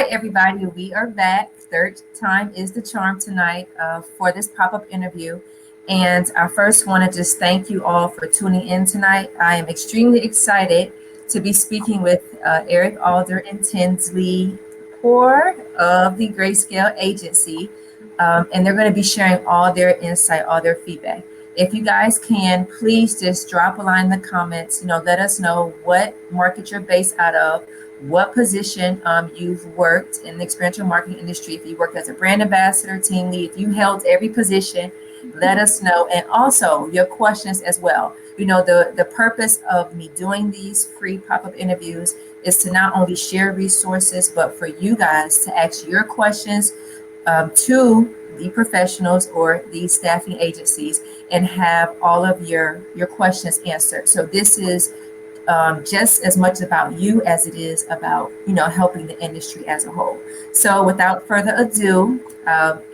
everybody. We are back. Third time is the charm tonight for this pop-up interview. And I first want to just thank you all for tuning in tonight. I am extremely excited to be speaking with Eric, Alder, and Tinslee Core of the Grayscale Agency. And they're going to be sharing all their insight, all their feedback. If you guys can, please just drop a line in the comments. Let us know what market you're based out of, what position you've worked in the experiential marketing industry. If you worked as a brand ambassador, team lead, if you held every position, let us know. And also your questions as well. The purpose of me doing these free pop-up interviews is to not only share resources, but for you guys to ask your questions to the professionals or the staffing agencies and have all of your questions answered. So this is just as much about you as it is about, helping the industry as a whole. So without further ado,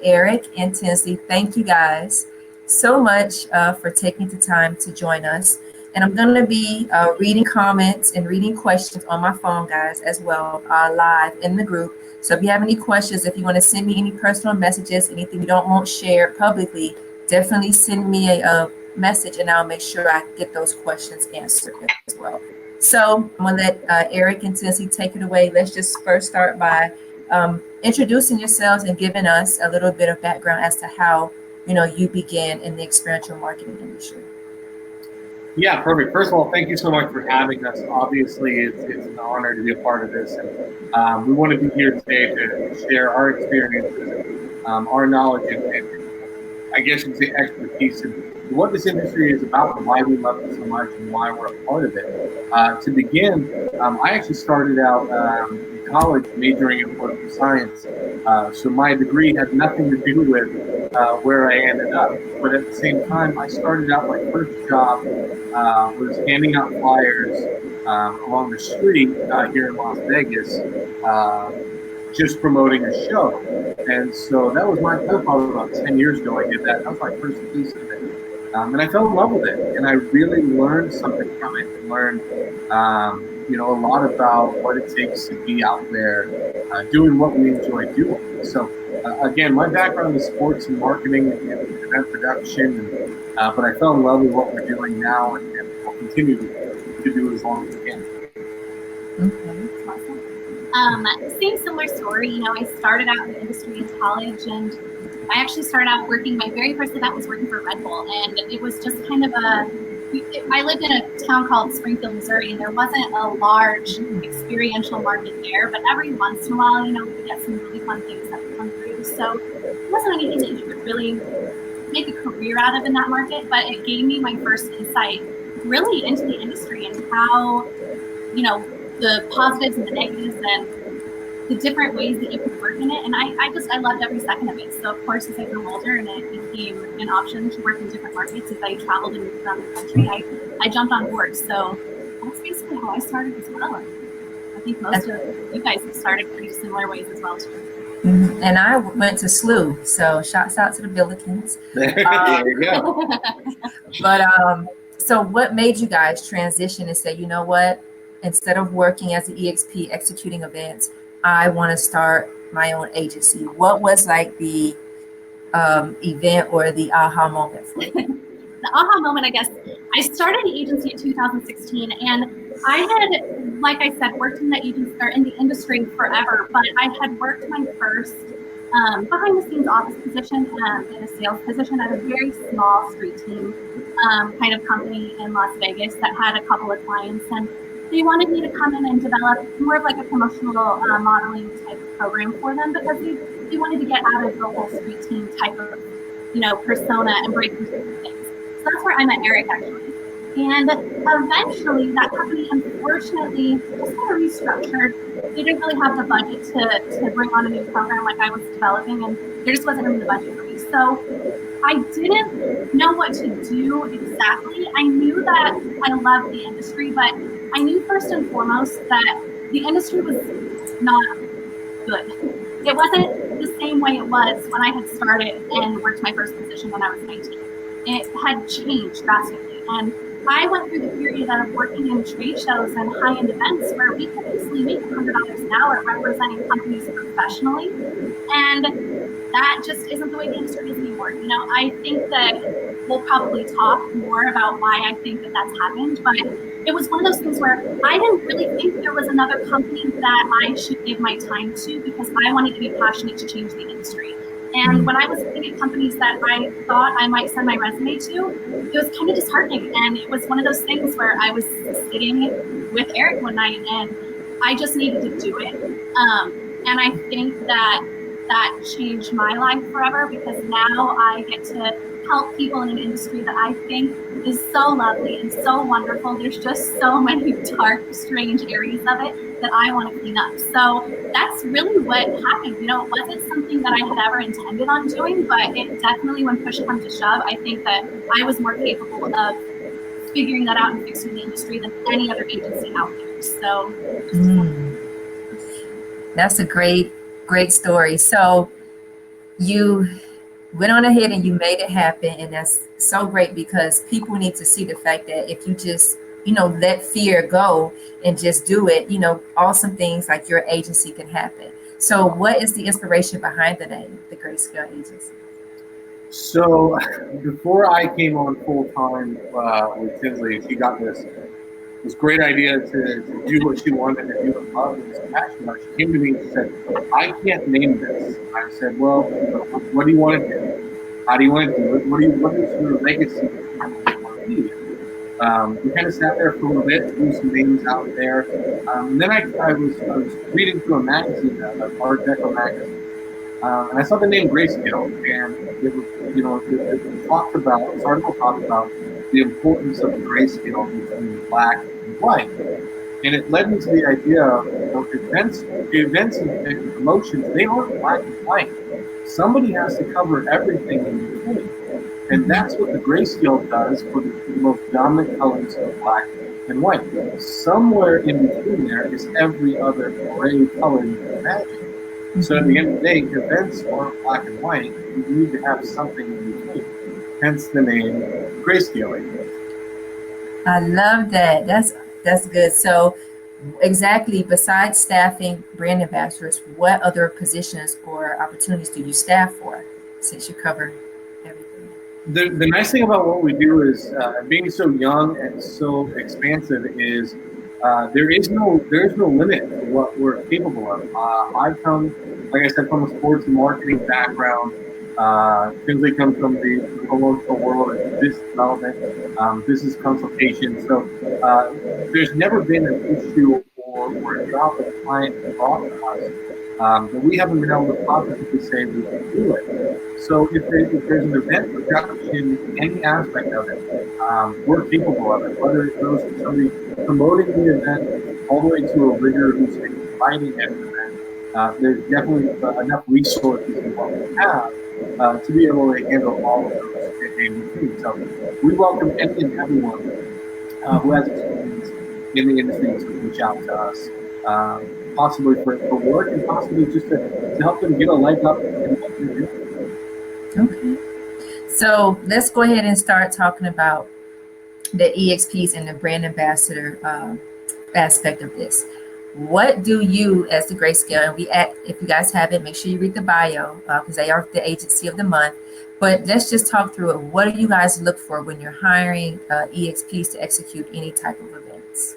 Eric and Tinslee, thank you guys so much for taking the time to join us. And I'm going to be reading comments and reading questions on my phone, guys, as well, live in the group. So if you have any questions, if you want to send me any personal messages, anything you don't want shared publicly, definitely send me a message and I'll make sure I get those questions answered as well. So I'm going to let Eric and Tinslee take it away. Let's just first start by introducing yourselves and giving us a little bit of background as to how, you began in the experiential marketing industry. Yeah, perfect. First of all, thank you so much for having us. Obviously, it's an honor to be a part of this. And we want to be here today to share our experiences, our knowledge, and I guess you could say expertise in what this industry is about and why we love it so much and why we're a part of it. To begin, I actually started out in college majoring in political science. So my degree had nothing to do with where I ended up. But at the same time, I started out my first job was handing out flyers along the street here in Las Vegas, just promoting a show. And so that was probably about 10 years ago I did that. That was my first piece of it. And I fell in love with it. And I really learned something from it. And learned, a lot about what it takes to be out there doing what we enjoy doing. So again, my background is sports and marketing and event production. But I fell in love with what we're doing now and we'll continue to do it as long as we can. Okay. Awesome. Same similar story. I started out in the industry in college and I actually started out working, my very first event was working for Red Bull. And it was just kind of I lived in a town called Springfield, Missouri, and there wasn't a large experiential market there. But every once in a while, we would get some really fun things that would come through. So it wasn't anything that you could really make a career out of in that market, but it gave me my first insight really into the industry and how, the positives and the negatives and the different ways that you can work in it. And I loved every second of it. So of course, as I grew older and it became an option to work in different markets, as I traveled and moved around the country, I jumped on board. So that's basically how I started as well. I think most of you guys have started pretty similar ways as well too. Mm-hmm. And I went to SLU, so shouts out to the Billikens. There you go. But so what made you guys transition and say, you know what, instead of working as an EXP executing events, I want to start my own agency? What was like the event or the aha moment for you? The aha moment, I guess, I started an agency in 2016, and I had, like I said, worked in the agency or in the industry forever, but I had worked my first behind the scenes office position in a sales position at a very small street team kind of company in Las Vegas that had a couple of clients, and they wanted me to come in and develop more of like a promotional modeling type of program for them because they wanted to get out of the whole street team type of, persona and break into different things. So that's where I met Eric actually. And eventually that company unfortunately just kind of restructured. They didn't really have the budget to bring on a new program like I was developing, and there just wasn't really the budget for me. So I didn't know what to do exactly. I knew that I loved the industry, but I knew first and foremost that the industry was not good. It wasn't the same way it was when I had started and worked my first position when I was 19. It had changed drastically. And I went through the period of working in trade shows and high-end events where we could easily make $100 an hour representing companies professionally. And that just isn't the way the industry is anymore. You know, I think that we'll probably talk more about why I think that that's happened, but it was one of those things where I didn't really think there was another company that I should give my time to because I wanted to be passionate to change the industry. And when I was looking at companies that I thought I might send my resume to, it was kind of disheartening. And it was one of those things where I was sitting with Eric one night and I just needed to do it. And I think that changed my life forever because now I get to help people in an industry that I think is so lovely and so wonderful. There's just so many dark, strange areas of it that I want to clean up. So that's really what happened. You know, it wasn't something that I had ever intended on doing, but it definitely, when push comes to shove, I think that I was more capable of figuring that out and fixing the industry than any other agency out there. So that's a great story. So you went on ahead and you made it happen, and that's so great because people need to see the fact that if you just, you know, let fear go and just do it, you know, awesome things like your agency can happen. So what is the inspiration behind the name, the Grayscale Agency? So before I came on full time with Tinslee, she got this great idea to do what she wanted to do and love and was passionate about. She came to me and said, I can't name this. I said, well, what do you want to do? How do you want to do it? What is your legacy? How do you want to be? We kind of sat there for a little bit, threw some names out there. And then I was reading through a magazine, an Art Deco magazine. And I saw the name Grayscale, and it was, you know, it talked about, this article talked about the importance of the grayscale between black and white. And it led me to the idea of events and promotions, they aren't black and white. Somebody has to cover everything in between. And that's what the grayscale does for the most dominant colors of black and white. Somewhere in between there is every other gray color you can imagine. So at the end of the day, events aren't black and white. You need to have something in between. Hence the name Grayscale Agency. I love that. That's good. So exactly, besides staffing brand ambassadors, what other positions or opportunities do you staff for since you cover everything? The nice thing about what we do is being so young and so expansive is there is no limit to what we're capable of. I've come, like I said, from a sports and marketing background. Tinslee comes from the promotional world of business development, business consultation. So there's never been an issue or a job that a client has brought to us that we haven't been able to positively say we can do it. So if there's an event production, any aspect of it, we're capable of it. Whether it goes to somebody promoting the event all the way to a rigger who's inviting an event, there's definitely enough resources in what we have to be able to handle all of those in between. So we welcome any and everyone who has experience in the industry to reach out to us, possibly for work and possibly just to help them get a leg up in what they're doing. Okay. So let's go ahead and start talking about the EXPs and the brand ambassador aspect of this. What do you, as the Grayscale, and if you guys haven't, make sure you read the bio because they are the agency of the month. But let's just talk through it. What do you guys look for when you're hiring EXPs to execute any type of events?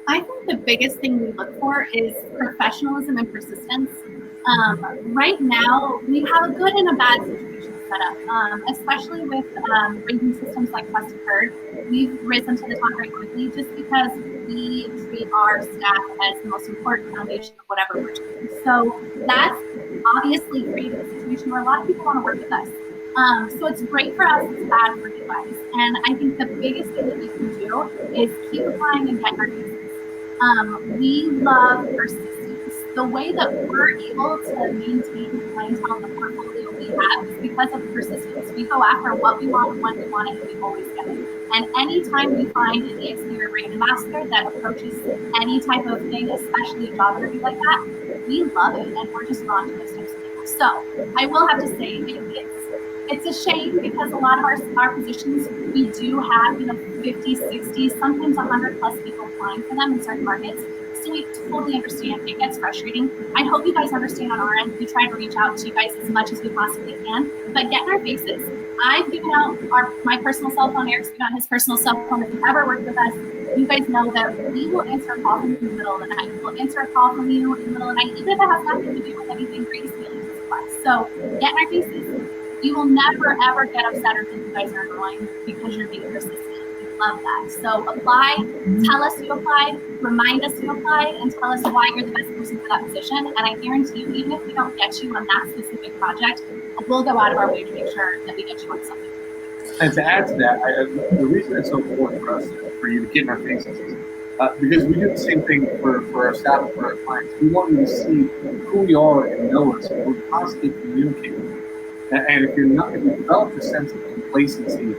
I think the biggest thing we look for is professionalism and persistence. Right now, we have a good and a bad situation set up, especially with ranking systems like Trust and Heard. We've risen to the top very quickly just because we treat our staff as the most important foundation of whatever we're doing. So that's obviously created a situation where a lot of people want to work with us. So it's great for us, it's bad for you guys. And I think the biggest thing that you can do is keep applying and get your cases. We love persistence. The way that we're able to maintain the clientele in the portfolio we have is because of persistence. We go after what we want, when we want it, and we always get it. And anytime we find an EXP or brand ambassador that approaches any type of thing, especially a job interview like that, we love it, and we're just drawn to those types of people. So I will have to say, It's a shame because a lot of our positions, we do have, 50, 60, sometimes 100 plus people applying for them in certain markets. So we totally understand. It gets frustrating. I hope you guys understand on our end. We try to reach out to you guys as much as we possibly can, but get in our faces. I've given out my personal cell phone. Eric's given out his personal cell phone. If you ever worked with us, you guys know that we will answer a call from you in the middle of the night. We'll answer a call from you in the middle of the night, even if it has nothing to do with anything Grayscale Agency. So get in our faces. You will never, ever get upset or think you guys are annoying because you're being persistent. We love that. So apply, tell us you applied, remind us you applied, and tell us why you're the best person for that position. And I guarantee you, even if we don't get you on that specific project, we'll go out of our way to make sure that we get you on something. And to add to that, the reason it's so important for us, for you to get in our faces, is because we do the same thing for our staff and for our clients. We want you to see who we are and know us. We're constantly communicating. And if you develop a sense of complacency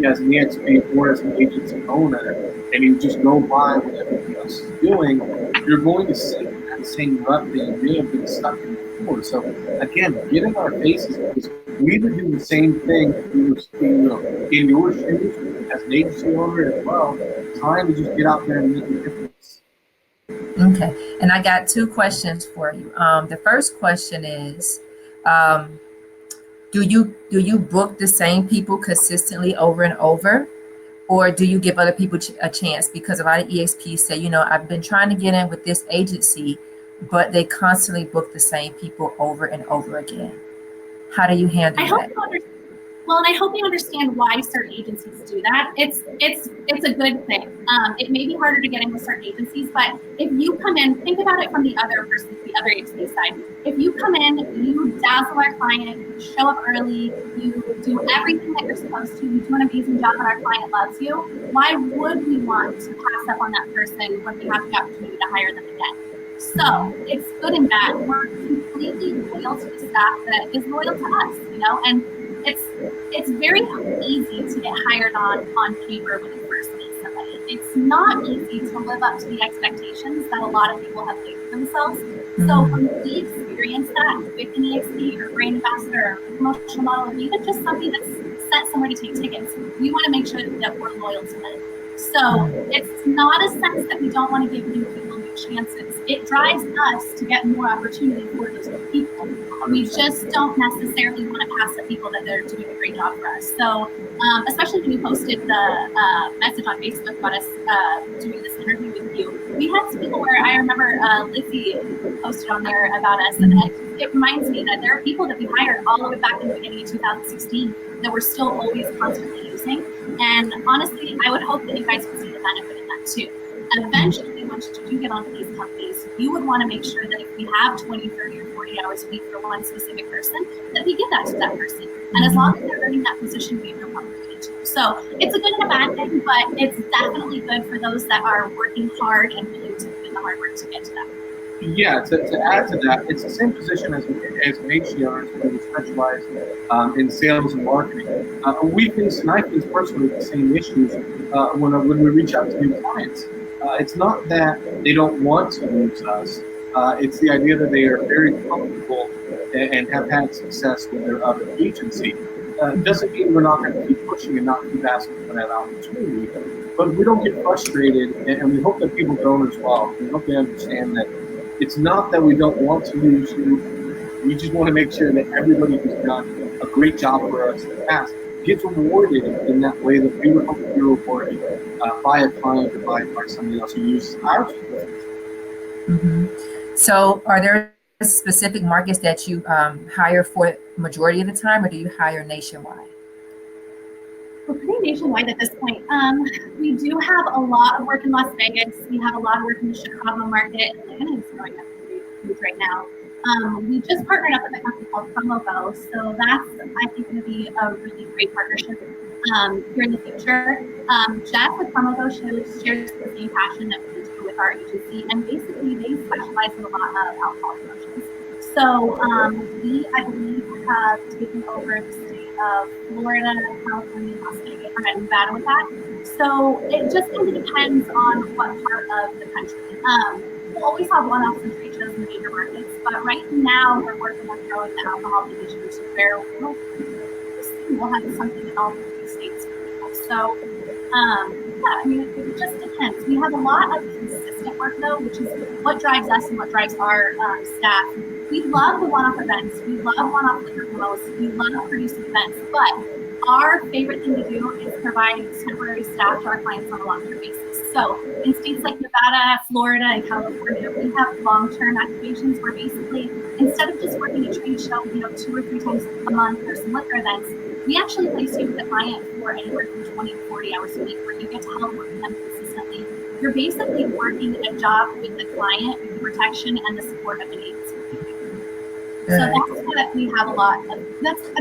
as an EXP or as an agency owner, and you just go by what everything else is doing, you're going to sink in that same rut that you may have been stuck in before. So again, get in our faces, because we would do the same thing if we were in your shoes as an agency owner as well, trying to just get out there and make a difference. Okay, and I got two questions for you. The first question is, do you book the same people consistently over and over, or do you give other people a chance? Because a lot of EXPs say, I've been trying to get in with this agency, but they constantly book the same people over and over again. How do you handle that? Well, and I hope you understand why certain agencies do that. It's a good thing. It may be harder to get in with certain agencies, but if you come in, think about it from the other agency side. If you come in, you dazzle our client, you show up early, you do everything that you're supposed to, you do an amazing job and our client loves you, why would we want to pass up on that person when we have the opportunity to hire them again? So it's good and bad. We're completely loyal to the staff that is loyal to us, and it's very easy to get hired on paper when you first meet somebody. It's not easy to live up to the expectations that a lot of people have laid for themselves. So when we experience that with an EXP or brand ambassador or promotional model, or even just somebody that's sent somewhere to take tickets, we want to make sure that we're loyal to them. So it's not a sense that we don't want to give new people new chances. It drives us to get more opportunity for those new people. We just don't necessarily want to pass up people that they're doing a great job for us. So especially when you posted the message on Facebook about us doing this interview with you, we had some people where I remember Lizzie posted on there about us, and it reminds me that there are people that we hired all the way back in the beginning of 2016 that we're still always constantly using. And honestly, I would hope that you guys would see the benefit in that too. Eventually, once you do get onto these companies, you would want to make sure that if we have 20, 30, or 40 hours a week for one specific person, that we give that to that person. And as long as they're earning that position, we have no problem with it too. So it's a good and a bad thing, but it's definitely good for those that are working hard and willing to put in the hard work to get to that. Yeah, to add to that, it's the same position as an agency owner, where we specialize in sales and marketing. We face, and I face personally, the same issues when we reach out to new clients. It's not that they don't want to use us. It's the idea that they are very comfortable and have had success with their other agency. Doesn't mean we're not going to keep pushing and not keep asking for that opportunity. But we don't get frustrated, and we hope that people don't as well. We hope they understand that it's not that we don't want to use you. We just want to make sure that everybody who's done a great job for us in the past gets rewarded in that way that we would hope to be rewarded by a client or by somebody else who uses our services. So are there specific markets that you hire for majority of the time, or do you hire nationwide? We're pretty nationwide at this point. We do have a lot of work in Las Vegas. We have a lot of work in the Chicago market. Atlanta is growing up huge right now. We just partnered up with a company called PromoGo, so that's, I think, going to be a really great partnership here in the future. Jeff with PromoGo shares the same passion that we do with our agency, and basically they specialize in a lot of alcohol promotions. So we, I believe, have taken over the state of Florida, California, Las Vegas, and Nevada with that. So it just kind of depends on what part of the country. We'll always have one-offs and trade shows in the major markets, but right now we're working on growing the alcohol division to where we'll have something in all 50 states for people. So, yeah, I mean, it just depends. We have a lot of consistent work, though, which is what drives us and what drives our staff. We love the one-off events. We love one-off liquor promos. We love producing events. But our favorite thing to do is providing temporary staff to our clients on a long-term basis. So in states like Nevada, Florida, and California, we have long-term activations where basically, instead of just working a trade show, 2 or 3 times a month for some liquor events, we actually place you with a client for anywhere from 20 to 40 hours a week where you get to help work with them consistently. You're basically working a job with the client with the protection and the support of an agency. So that's what we have a lot of. I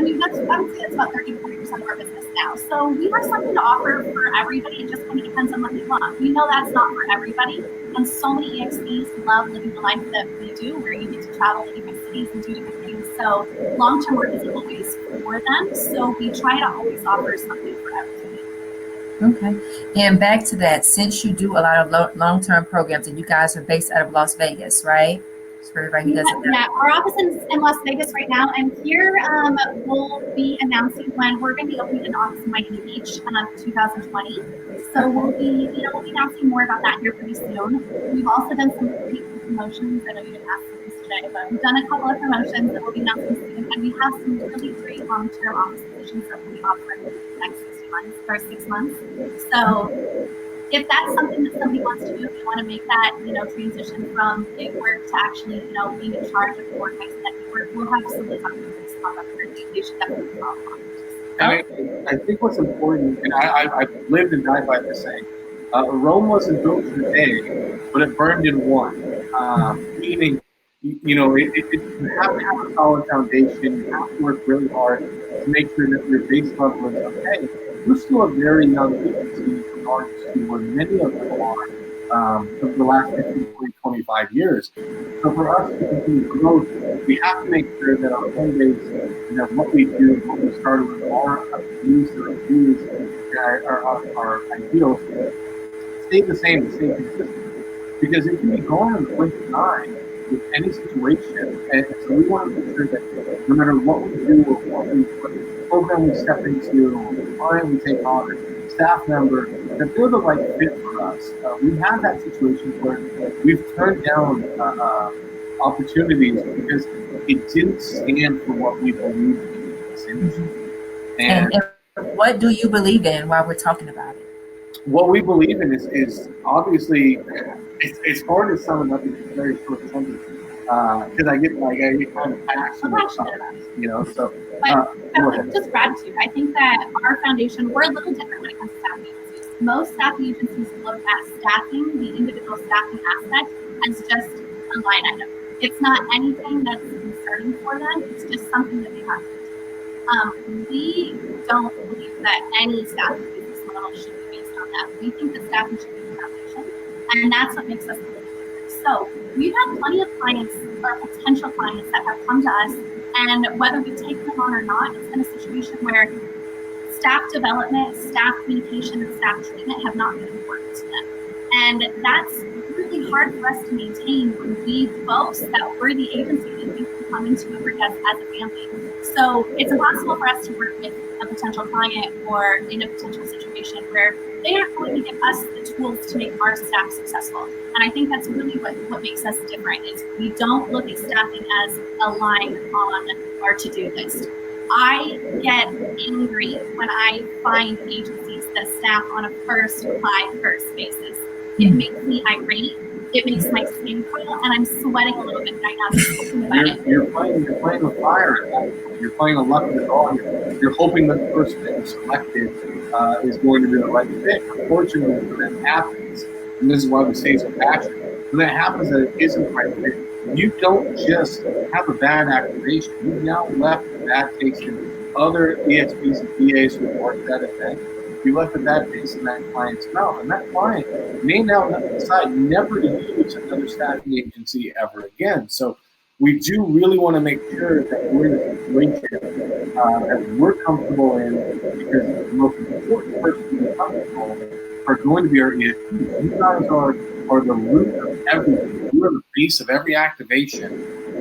would say that's about 30 to 40% of our business now. So we have something to offer for everybody. It just kind of depends on what they want. We know that's not for everybody. And so many EXPs love living the life that we do, where you get to travel to different cities and do different things. So long-term work isn't always for them. So we try to always offer something for everybody. Okay. And back to that, since you do a lot of long-term programs and you guys are based out of Las Vegas, right? For everybody who doesn't know. Yeah, our office is in Las Vegas right now, and here we'll be announcing when we're going to be opening an office in Miami Beach 2020. So we'll be announcing more about that here pretty soon. We've also done some promotions. I know you didn't ask this today, but we've done a couple of promotions that we'll be announcing soon, and we have some really great long-term office positions that we'll be offering in the next 6 months. So if that's something that somebody wants to do, if you want to make that, transition from gig work to actually, being in charge of the organizing that work, we'll have some of those opportunities pop up for you. They should definitely follow on. And I think what's important, and I've lived and died by this saying, Rome wasn't built in a day, but it burned in one. Meaning, you have to have a solid foundation. You have to work really hard to make sure that your base level is okay. We're still a very young agency in regards to where many of them are over the last 15, 20, 25 years. So for us to continue growth, we have to make sure that our home base, what we do, what we started with, our views, our reviews, our ideals, stay the same, stay consistent. Because it can be gone in the blink of an eye with any situation. And so we want to make sure that no matter what we do or what program we step into, the client we take on, or staff member, that they're the right fit for us. We have that situation where we've turned down opportunities because it didn't stand for what we believe in this industry. And what do you believe in while we're talking about it? What we believe in is obviously, it's hard to sum it up in a very short sentence, because I get kind of passionate about it, so. Just gratitude. I think that our foundation, we're a little different when it comes to staffing agencies. Most staffing agencies look at staffing, the individual staffing aspect, as just a line item. It's not anything that's concerning for them. It's just something that they have to do. We don't believe that any staffing business model should be based on that. We think that staffing should be the foundation, and that's what makes us a little different. So we've had plenty of clients or potential clients that have come to us, and whether we've taken them on or not, it's been a situation where staff development, staff communication, and staff treatment have not been important to them. And that's really hard for us to maintain when we boast that we're the agency that you can come into and work as a family. So it's impossible for us to work with a potential client or in a potential situation where they aren't going to give us the tools to make our staff successful. And I think that's really what makes us different is we don't look at staffing as a line on our to-do list. I get angry when I find agencies that staff on a first basis. It makes me irate. It makes my skin crawl, and I'm sweating a little bit right now just thinking about it. You're playing with fire at that point. You're playing a luck of the draw. You're hoping that the person that you selected is going to be the right fit. Unfortunately, when that happens, and this is why we say so passionate, when that happens that it isn't the right fit, you don't just have a bad activation. You've now left a bad taste in other EXPs and PAs who worked that event. You left a bad taste in that client's mouth, and that client may now decide never to use another staffing agency ever again. So we do really want to make sure that we're in a situation that we're comfortable in, because the most important person to be comfortable are going to be our EXPs. You guys are the root of everything. You are the base of every activation,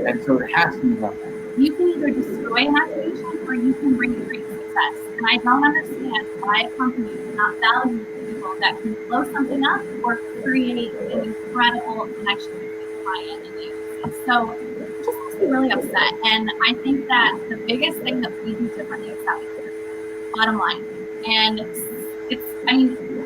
and so it has to be done. You can either destroy an activation or you can bring it great success success. And I don't understand why a company cannot value people that can blow something up or create an incredible connection between the client and the agency. So it just makes me really upset. And I think that the biggest thing that we do differently is that we put bottom line. And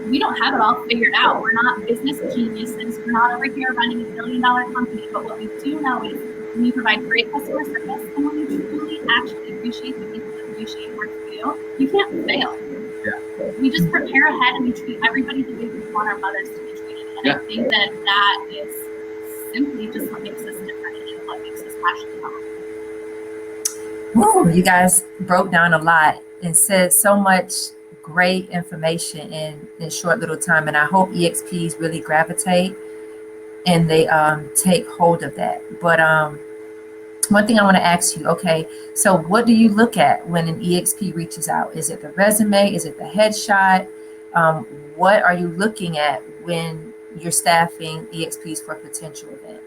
we don't have it all figured out. We're not business geniuses. We're not over here running $1 billion company. But what we do know is when you provide great customer service and when you truly actually appreciate the people that appreciate work for you, you can't fail. Yeah. We just prepare ahead and we treat everybody the way we want our mothers to be treated. And I think that is simply just what makes us different and what makes us passionate about it. Woo, you guys broke down a lot and said so much great information in a short little time. And I hope EXPs really gravitate and they take hold of that. But one thing I want to ask you, okay, so what do you look at when an EXP reaches out? Is it the resume? Is it the headshot? What are you looking at when you're staffing EXPs for a potential event?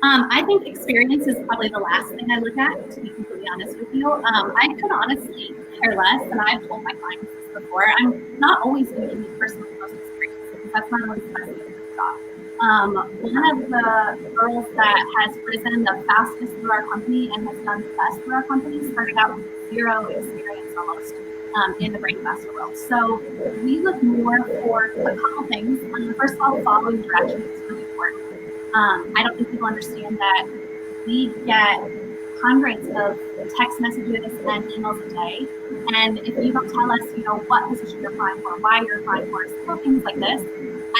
I think experience is probably the last thing I look at, to be completely honest with you. I could honestly care less, and I've told my clients this before. I'm not always going to be the person with the most experience, because that's not always the best thing for the job. One of the girls that has risen the fastest through our company and has done the best through our company started out with 0 experience almost in the brain ambassador world. So we look more for a couple things. First of all, following directions is really important. I don't think people understand that we get hundreds of text messages and emails a day. And if you don't tell us, what position you're applying for, why you're applying for, little things like this,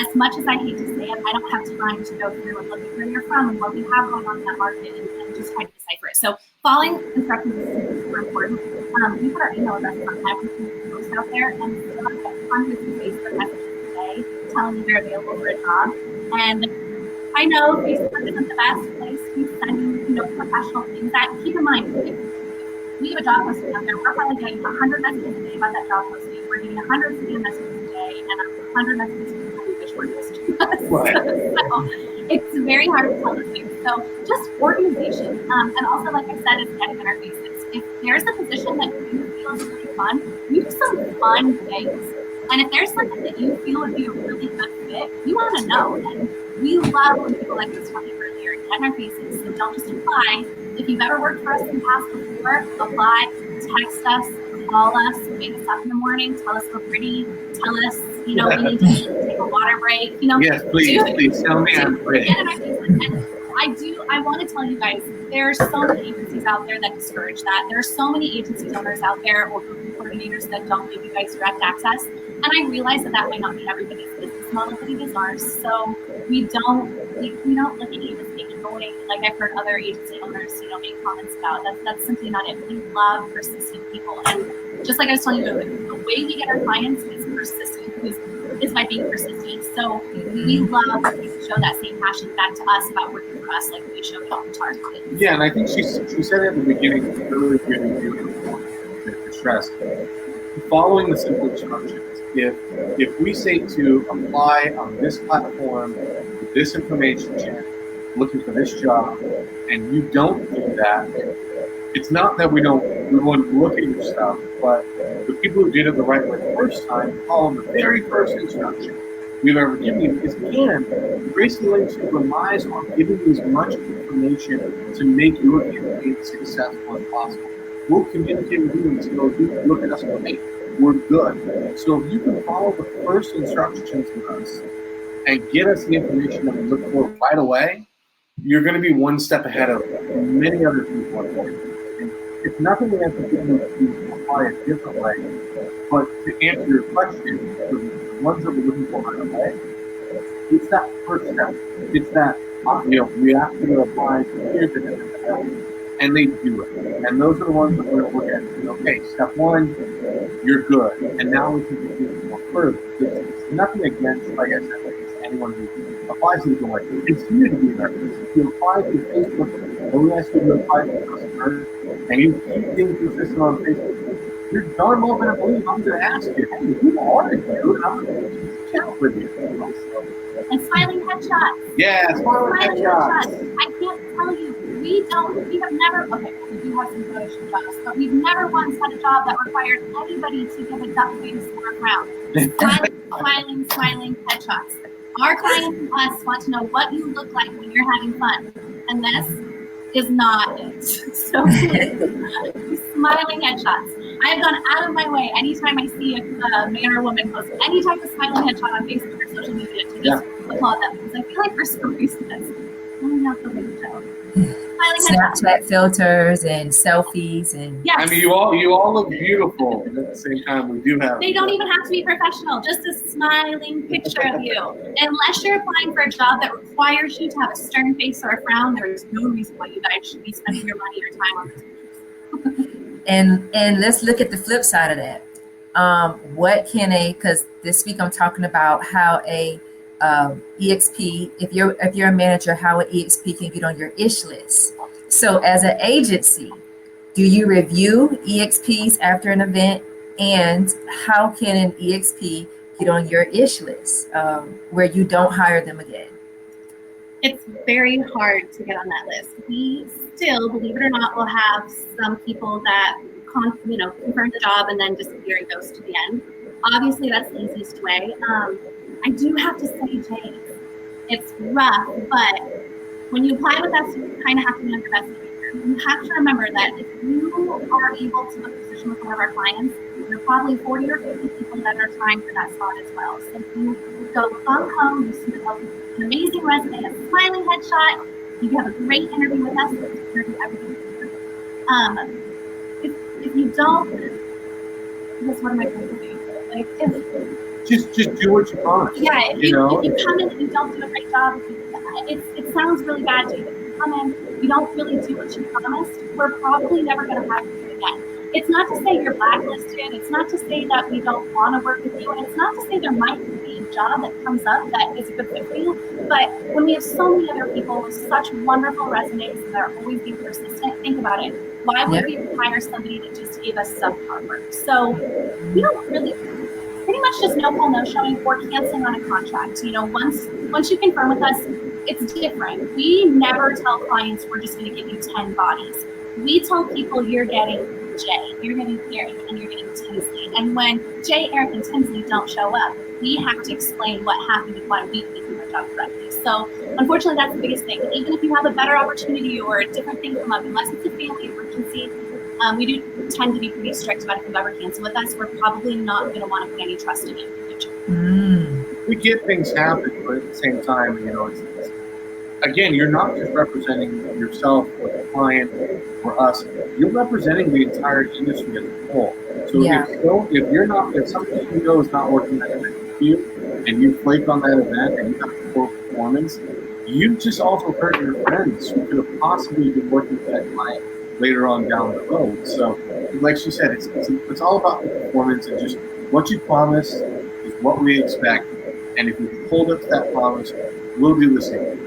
as much as I hate to say it, I don't have time to go through and look at where you're from and what we have going on in that market and just try to decipher it. So following instructions is super important. We put our email addresses on everything we post out there, and we still get hundreds of Facebook messages a day telling you they're available for a job. And I know Facebook isn't the best place to send professional things. That keep in mind, if we have a job posting out there, we're probably getting 100 messages a day about that job posting. We're getting 100 spam messages a day and 100 messages from people who wish were posting us. Right. So it's very hard to tell the things. So just organization, and also, like I said, is getting in our faces. If there's a position that you feel is really fun, we do some fun things. And if there's something that you feel would be a really good fit, you want to know. And we love when people like this talking earlier and get in our faces. So don't just apply. If you've ever worked for us in the past before, apply, text us, call us, wake us up in the morning, tell us we're pretty, tell us, we need to eat, take a water break. Yes, please tell me I'm pretty. Get in our faces. And I want to tell you guys, there are so many agencies out there that discourage that. There are so many agency owners out there or booking coordinators that don't give you guys direct access. And I realize that might not be everybody's business model, but it is ours. So we don't look at you as being annoying, like I've heard other agency owners, make comments about. That's simply not it. We love persistent people. And just like I was telling you, the way we get our clients is persistent, is by being persistent. So we love when people show that same passion back to us about working for us, like we showed up to our clients. Yeah, and I think she said at the beginning, really to stress, following the simple instructions. If we say to apply on this platform, with this information check, looking for this job, and you don't do that, it's not that we won't look at your stuff, but the people who did it the right way the first time follow the very first instruction we've ever given you. Because again, Grayscale Agency relies on giving you as much information to make your campaign successful as possible. We'll communicate with you and say, you look at us and go, hey, we're good. So if you can follow the first instructions with us and get us the information that we look for right away, you're going to be one step ahead of many other people. And it's nothing we have to do to apply a different way, but to answer your question, the ones that we're looking for right away, it's that first step. It's that, we ask you to apply here, and they do it. And those are the ones that we're going to look at. Okay, step one, you're good. And now we can continue more further. It's nothing against, like I said, against anyone who applies to the way. It's here to be in our business. If you apply to Facebook, and we ask you to apply to customers, and you keep being consistent on Facebook, you're darn well going to believe I'm going to ask you, hey, who are you? And I'm going to chat with you. And smiling headshots. Yeah, smiling headshots. I can't tell you we have never, okay, we do have some photo shoot jobs, but we've never once had a job that required anybody to give a duck face or a frown. Smiling headshots. Our clients and us want to know what you look like when you're having fun. And this is not it. So smiling headshots. I have gone out of my way anytime I see a man or woman post any type of smiling headshot on Facebook or social media to just applaud them, because I feel like for some reason that's only out the window. Snapchat filters and selfies and yes. I mean, you all look beautiful, and at the same time we do have. They don't even have to be professional, just a smiling picture of you. Unless you're applying for a job that requires you to have a stern face or a frown, there is no reason why you guys should be spending your money or time on this. and let's look at the flip side of that. What can because this week I'm talking about how a EXP, if you're a manager, how an EXP can get on your ish list. So as an agency, do you review EXPs after an event, and how can an EXP get on your ish list where you don't hire them again? It's very hard to get on that list. We still, believe it or not, will have some people that confirm the job and then disappear and ghost to the end. Obviously, that's the easiest way. I do have to say, Jae, it's rough, but when you apply with us, you kind of have to be on your best behavior. You have to remember that if you are able to book a position with one of our clients, there are probably 40 or 50 people that are trying for that spot as well. So if you go home, you submit an amazing resume, a smiling headshot, you have a great interview with us, it's going to do everything for you. If you don't, I guess what am I going to do? Like, Just do what you promise. Yeah, if you come in and you don't do a great job, it sounds really bad to you. If you come in, you don't really do what you promised, we're probably never going to hire you again. It's not to say you're blacklisted. It's not to say that we don't want to work with you. And it's not to say there might be a job that comes up that is a good fit for you. But when we have so many other people with such wonderful resumes that are always being persistent, think about it. Why would we hire somebody that just gave us subpar work? So we don't really... pretty much just no call, no showing, or canceling on a contract. Once you confirm with us, it's different. We never tell clients we're just going to give you 10 bodies. We tell people you're getting Jae, you're getting Eric, and you're getting Tinslee. And when Jae, Eric, and Tinslee don't show up, we have to explain what happened and why we didn't do our job correctly. So unfortunately, that's the biggest thing. Even if you have a better opportunity or a different thing come up, unless it's a family emergency, we do tend to be pretty strict about if you ever cancel with us, we're probably not going to want to put any trust in you in the future. We get things happen, but at the same time, again, you're not just representing yourself or the client or us. You're representing the entire industry as a whole. So if something you know is not working that event for you, and you flake on that event and you have poor performance, you just also hurt your friends who could have possibly been working with that client later on down the road. So, like she said, it's all about the performance, and just what you promised is what we expect. And if you hold up to that promise, we'll do the same.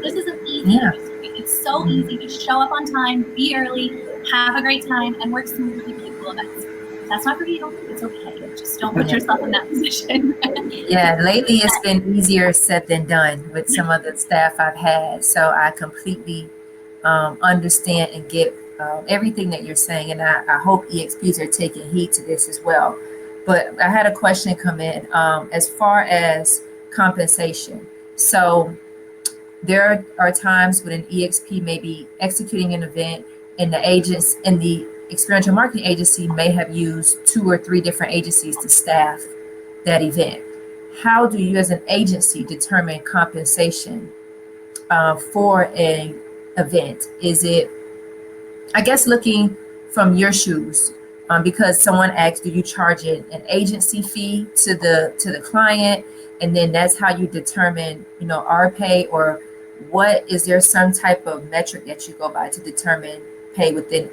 This isn't easy. It's so easy to show up on time, be early, have a great time, and work some really beautiful events. If that's not for you, it's okay. Just don't put yourself in that position. Lately it's been easier said than done with some of the staff I've had. So I completely understand and get everything that you're saying, and I hope EXPs are taking heed to this as well. But I had a question come in as far as compensation. So there are times when an EXP may be executing an event, and the agents in the Experiential Marketing Agency may have used 2 or 3 different agencies to staff that event. How do you as an agency determine compensation for an event? Is it, I guess, looking from your shoes, because someone asked, do you charge an agency fee to the client, and then that's how you determine our pay, or what is there some type of metric that you go by to determine pay within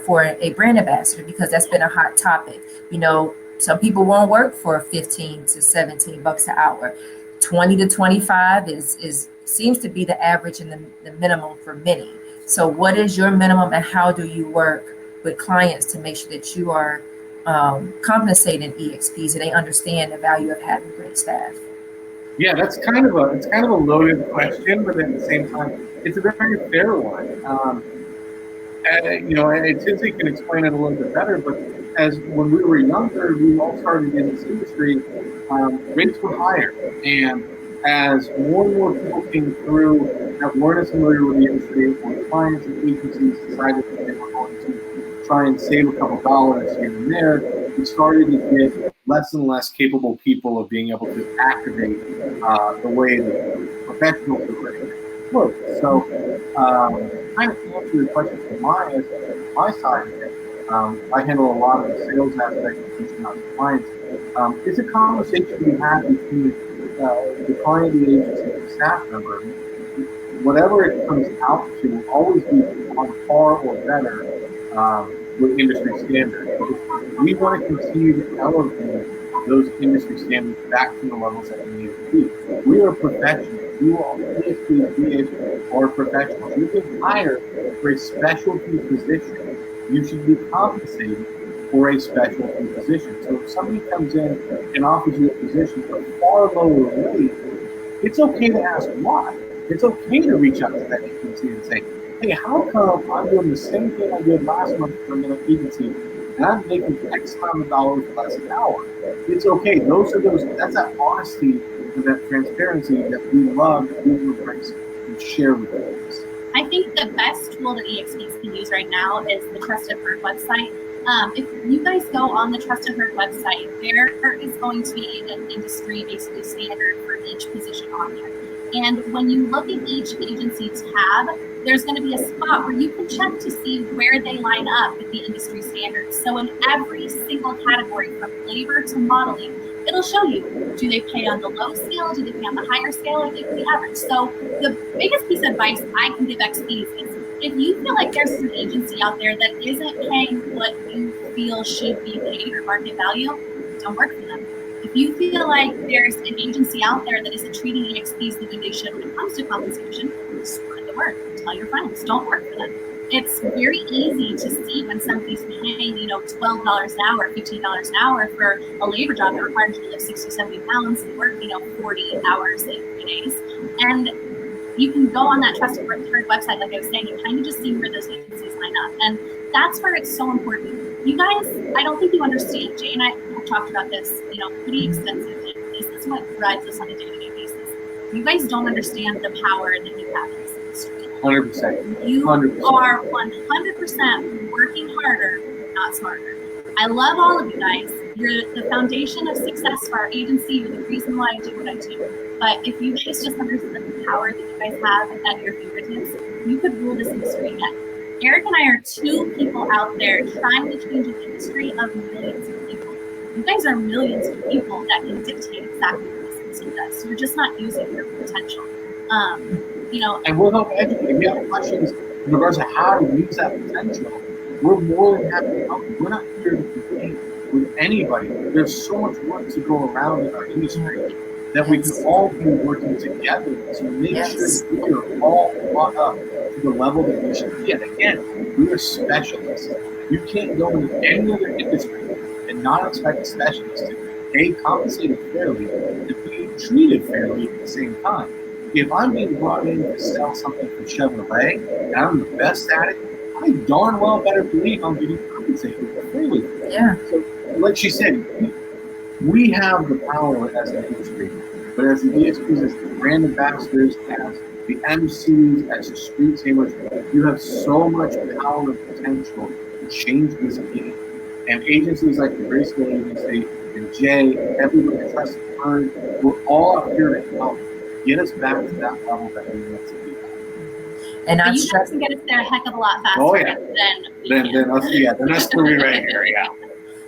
for a brand ambassador? Because that's been a hot topic. Some people won't work for 15 to 17 bucks an hour. 20 to 25 seems to be the average and the minimum for many. So what is your minimum, and how do you work with clients to make sure that you are compensating EXPs and they understand the value of having great staff? Yeah, that's kind of a loaded question, but at the same time, it's a very fair one. And Tinslee can explain it a little bit better, but as when we were younger, we all started in this industry, rates were higher. And as more and more people came through that weren't as familiar with the industry, when clients and agencies decided that they were going to try and save a couple dollars here and there, we started to get less and less capable people of being able to activate the way that professionals are work. So, kind of to answer your question from my side of it, I handle a lot of the sales aspect of reaching out to clients. It's a conversation we have between the client, the agency, and the staff member. Whatever it comes out to, will always be on par or better with industry standards. We want to continue to elevate those industry standards back to the levels that we need to be. We are professionals. You all, PhDs, or professionals. You've been hired for a specialty position. You should be compensated for a specialty position. So if somebody comes in and offers you a position for far lower rate, it's okay to ask why. It's okay to reach out to that agency and say, hey, how come I'm doing the same thing I did last month for another agency and I'm making X amount of dollars less an hour? It's okay. That's that honesty and that transparency that we love, that we embrace and share with others. I think the best tool that EXPs can use right now is the Trusted Heard website. If you guys go on the Trusted Heard website, there is going to be an industry basically standard for each position on there. And when you look at each agency tab, there's going to be a spot where you can check to see where they line up with the industry standards. So in every single category, from labor to modeling, it'll show you, do they pay on the low scale, do they pay on the higher scale, or do they pay the average? So the biggest piece of advice I can give XPs is, if you feel like there's an agency out there that isn't paying what you feel should be paid or market value, don't work for them. If you feel like there's an agency out there that isn't treating EXPs the way they should when it comes to compensation, spread the word. Tell your friends, don't work for them. It's very easy to see when somebody's paying, $12 an hour, $15 an hour for a labor job that requires you to lift 60, 70 pounds and work, 40 hours in 3 days. And you can go on that Trusted Heard website, like I was saying, and kind of just see where those agencies line up. And that's where it's so important. You guys, I don't think you understand. Jae and I have talked about this, pretty extensively. This is what drives us on a day-to-day basis. You guys don't understand the power that you have in this industry. 100%. You 100%. are 100% working harder, not smarter. I love all of you guys. You're the foundation of success for our agency. You're the reason why I do what I do. But if you guys just understood the power that you guys have at your fingertips, you could rule this industry again. Eric and I are two people out there trying to change an industry of millions of people. You guys are millions of people that can dictate exactly what this industry does. You're just not using your potential. And we'll help educate. If you have questions in regards to how to use that potential, we're more than happy to help you. We're not here to compete with anybody. There's so much work to go around in our industry that we can all be working together to make sure we are all brought up to the level that we should be at. Again, we are specialists. You can't go into any other industry and not expect a specialist to be compensated fairly and be treated fairly at the same time. If I'm being brought in to sell something for Chevrolet and I'm the best at it, I darn well better believe I'm getting compensated fairly. Yeah. So, like she said, we have the power as an industry, but as the EXPs, as the brand ambassadors, as the MCs, as the street tamers, you have so much power and potential to change this game. And agencies like the Grayscale Agency and Jae, everybody at Trusted Heard, we're all up here to help get us back to that level that we want to be at. And you guys can get us there a heck of a lot faster than us three right here, yeah.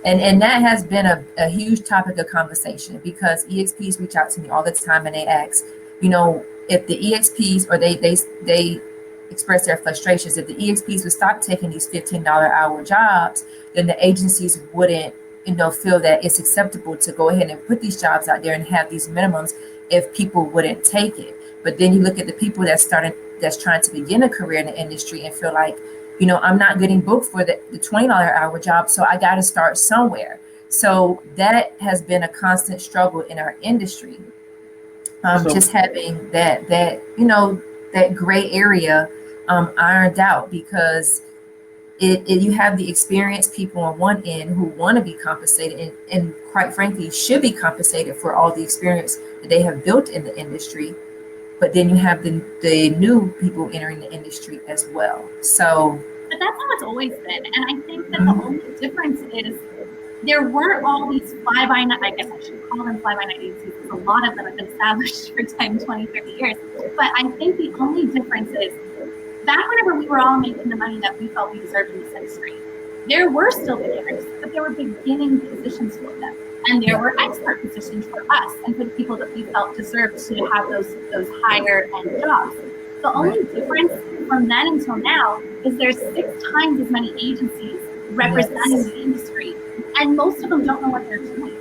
And that has been a huge topic of conversation, because EXPs reach out to me all the time and they ask, if the EXPs, or they express their frustrations, if the EXPs would stop taking these $15 hour jobs, then the agencies wouldn't, feel that it's acceptable to go ahead and put these jobs out there and have these minimums if people wouldn't take it. But then you look at the people that's trying to begin a career in the industry and feel like, I'm not getting booked for the $20 hour job, so I got to start somewhere. So that has been a constant struggle in our industry. Just having that gray area ironed out, because you have the experienced people on one end who want to be compensated and quite frankly should be compensated for all the experience that they have built in the industry. But then you have the new people entering the industry as well. So, but that's how it's always been. And I think that the only difference is there weren't all these fly-by-night, I guess I should call them fly-by-night agencies, because a lot of them have been established for 10, 20, 30 years. But I think the only difference is back whenever we were all making the money that we felt we deserved in this industry, there were still beginners, but there were beginning positions for them. And there were expert positions for us and for the people that we felt deserved to have those higher end jobs. The only difference from then until now is there's 6 times as many agencies representing the industry, and most of them don't know what they're doing.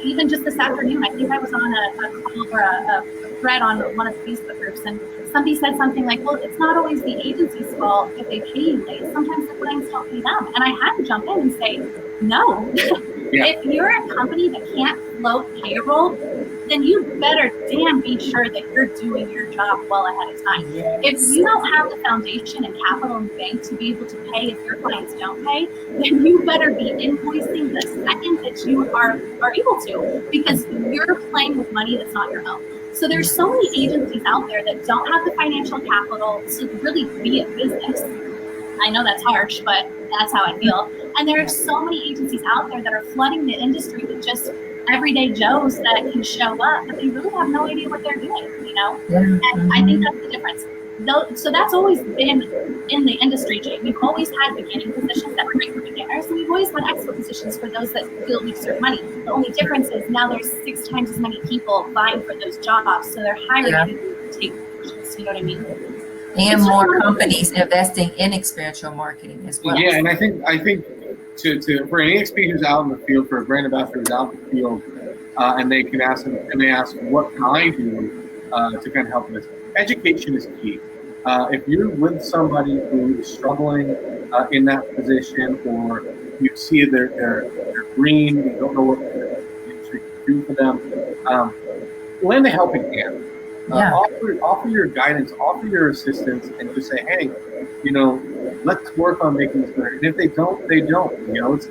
Even just this afternoon, I think I was on a call or a thread on one of the Facebook groups, and somebody said something like, well, it's not always the agency's fault if they pay you late. Sometimes the clients don't pay them. And I had to jump in and say, no. If you're a company that can't float payroll, then you better damn be sure that you're doing your job well ahead of time. If you don't have the foundation and capital in the bank to be able to pay if your clients don't pay, then you better be invoicing the second that you are able to, because you're playing with money that's not your own. So there's so many agencies out there that don't have the financial capital to really be a business. I know that's harsh, but that's how I feel. And there are so many agencies out there that are flooding the industry with just everyday Joes that can show up, but they really have no idea what they're doing, And I think that's the difference. So that's always been in the industry, Jae. We've always had beginning positions that were great for beginners, and we've always had expert positions for those that feel we deserve money. The only difference is now there's 6 times as many people vying for those jobs, so they're hiring people to take positions, you know what I mean? And more companies investing in experiential marketing as well. Yeah, and I think to for an EXP who's out in the field, for a brand ambassador who's out in the field, and they can ask them, and they ask, what can I do to kind of help this? Education is key. If you're with somebody who is struggling in that position, or you see they're green, you don't know what the industry can do for them, lend a helping hand. Offer your guidance, offer your assistance, and just say, hey, let's work on making this better. And if they don't, they don't. It's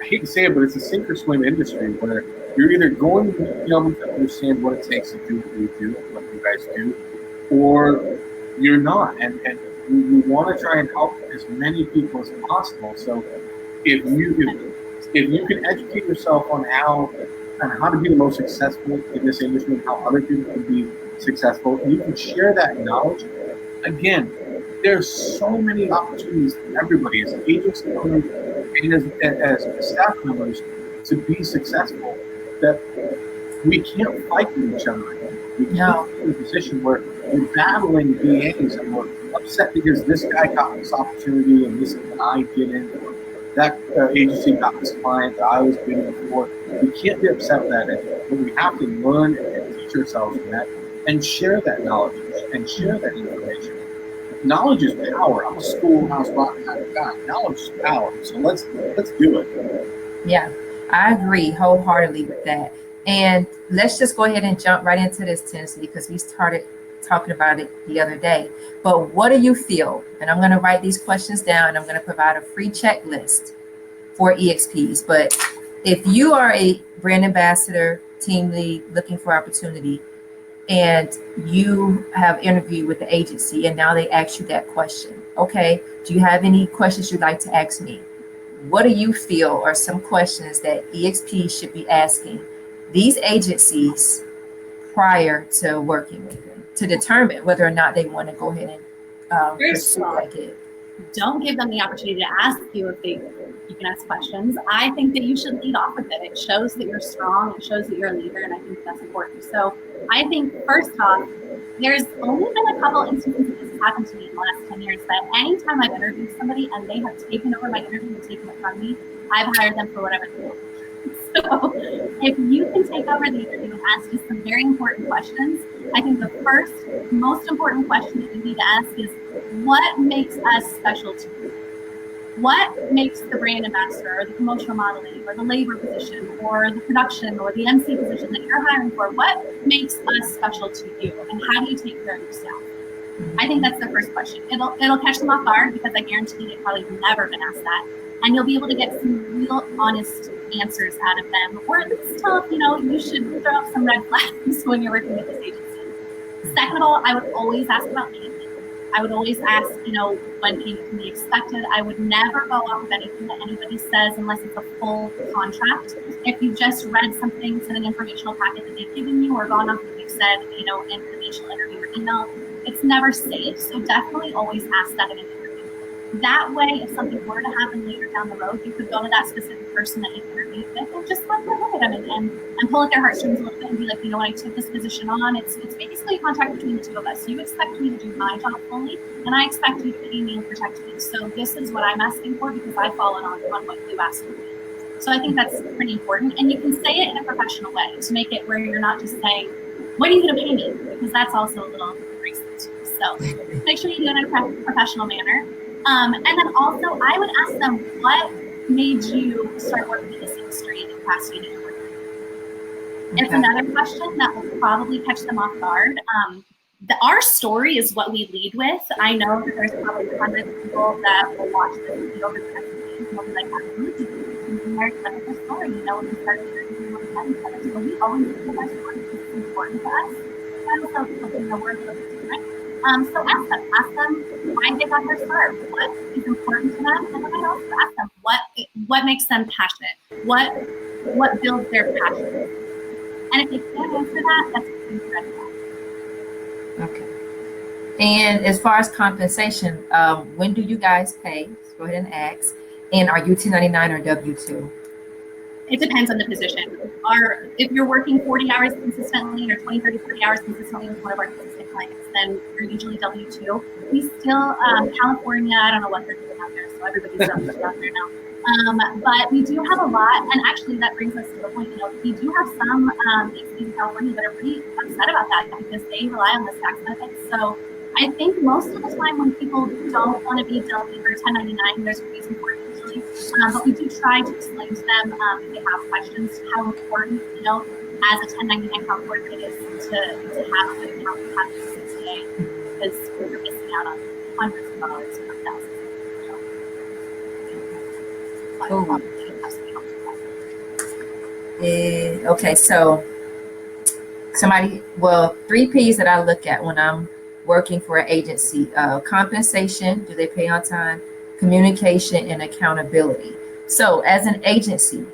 I hate to say it, but it's a sink or swim industry where you're either going to be able to understand what it takes to do what you do, what you guys do, or you're not. And we want to try and help as many people as possible. So if you can educate yourself on how to be the most successful in this industry and how other people can be successful, and you can share that knowledge. Again, there's so many opportunities for everybody as agency owners and as staff members to be successful, that we can't fight with each other. We can't be in a position where we're battling VAs and we're upset because this guy got this opportunity and this guy didn't, or that agency got this client that I was bidding for. We can't be upset with that, but we have to learn and teach ourselves from that and share that knowledge and share that information. Knowledge is power. I'm a schoolhouse rock kind of guy. Knowledge is power. So let's do it. Yeah, I agree wholeheartedly with that. And let's just go ahead and jump right into this, Tinslee, because we started talking about it the other day. But what do you feel? And I'm going to write these questions down, and I'm going to provide a free checklist for EXPs. But if you are a brand ambassador, team lead, looking for opportunity, and you have interviewed with the agency and now they ask you that question, okay, do you have any questions you'd like to ask me? What do you feel are some questions that EXP should be asking these agencies prior to working with them to determine whether or not they want to go ahead and pursue that gig? Don't give them the opportunity to ask you if you can ask questions. I think that you should lead off with it. It shows that you're strong. It shows that you're a leader, and I think that's important. So I think first off, there's only been a couple instances that this has happened to me in the last 10 years, that anytime I've interviewed somebody and they have taken over my interview and taken it from me, I've hired them for whatever they want. So if you can take over the interview and ask you some very important questions, I think the first most important question that you need to ask is, what makes us special to you? what makes the brand ambassador or the promotional modeling or the labor position or the production or the MC position that you're hiring for, what makes us special to you, and how do you take care of your staff? I think that's the first question. It'll catch them off guard because I guarantee they've probably never been asked that. And you'll be able to get some real honest answers out of them. Or at least tell them, you should throw up some red flags when you're working with this agency. Second of all, I would always ask about payment. I would always ask, when payment can be expected. I would never go off of anything that anybody says unless it's a full contract. If you just read something in an informational packet that they've given you or gone off what they've said, in an initial interview or email, it's never safe. So definitely always ask that in an interview. That way, if something were to happen later down the road, you could go to that specific person that you interviewed with and just look at them and pull at their heartstrings a little bit and be like, I took this position on. It's basically a contract between the two of us. You expect me to do my job fully, and I expect you to pay me and protect me. So this is what I'm asking for because I've fallen on what you asked for me. So I think that's pretty important. And you can say it in a professional way to make it where you're not just saying, when are you going to pay me? Because that's also a little racist too. So make sure you do it in a professional manner. And then also, I would ask them, what made you start working in this industry in the capacity that you're working in? It's another question that will probably catch them off guard. Our story is what we lead with. I know that there's probably hundreds of people that will watch this video over the next few days and will be like, absolutely, it's a story, when we start hearing what we have each other. So we always do our story because it's important to us. And also, we're a little bit different. So ask them why they got their start, what is important to them, and then I also ask them what makes them passionate, what builds their passion. And if they can't answer that, that's a huge red flag. Okay. And as far as compensation, when do you guys pay? Let's go ahead and ask. And are you 1099 or W-2? It depends on the position. If you're working 40 hours consistently or 20, 30, 40 hours consistently with one of our consistent clients, then we're usually W-2. We still, California, I don't know what they're doing out there, so everybody's W-2 out there now. But we do have a lot, and actually that brings us to the point, we do have some agencies in California that are pretty upset about that because they rely on this tax benefit. So I think most of the time when people don't want to be W or 1099, there's a reason for it usually. But we do try to explain to them if they have questions how important, as a 1099 comp worker it is to have a good account and have a 60-day because we're missing out on hundreds of dollars, if not thousands. Okay, so three P's that I look at when I'm working for an agency: compensation, do they pay on time, communication, and accountability. So as an agency,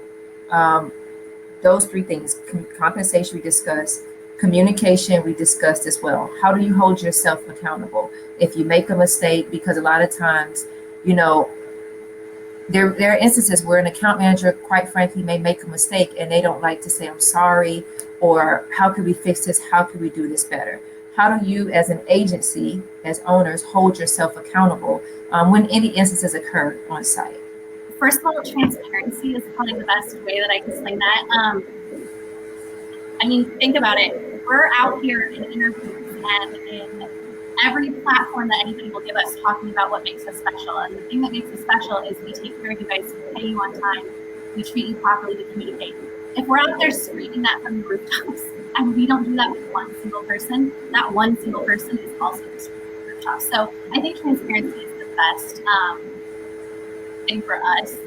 those three things: compensation we discussed, communication we discussed as well. How do you hold yourself accountable if you make a mistake? Because a lot of times, there are instances where an account manager, quite frankly, may make a mistake and they don't like to say, I'm sorry, or how can we fix this? How can we do this better? How do you, as an agency, as owners, hold yourself accountable when any instances occur on site? First of all, transparency is probably the best way that I can explain that. Think about it. We're out here in interviews and in every platform that anybody will give us talking about what makes us special. And the thing that makes us special is we take care of you guys, we pay you on time, we treat you properly, we communicate. If we're out there screaming that from the rooftops, and we don't do that with one single person, that one single person is also screaming from the rooftops. So I think transparency is the best thing for us.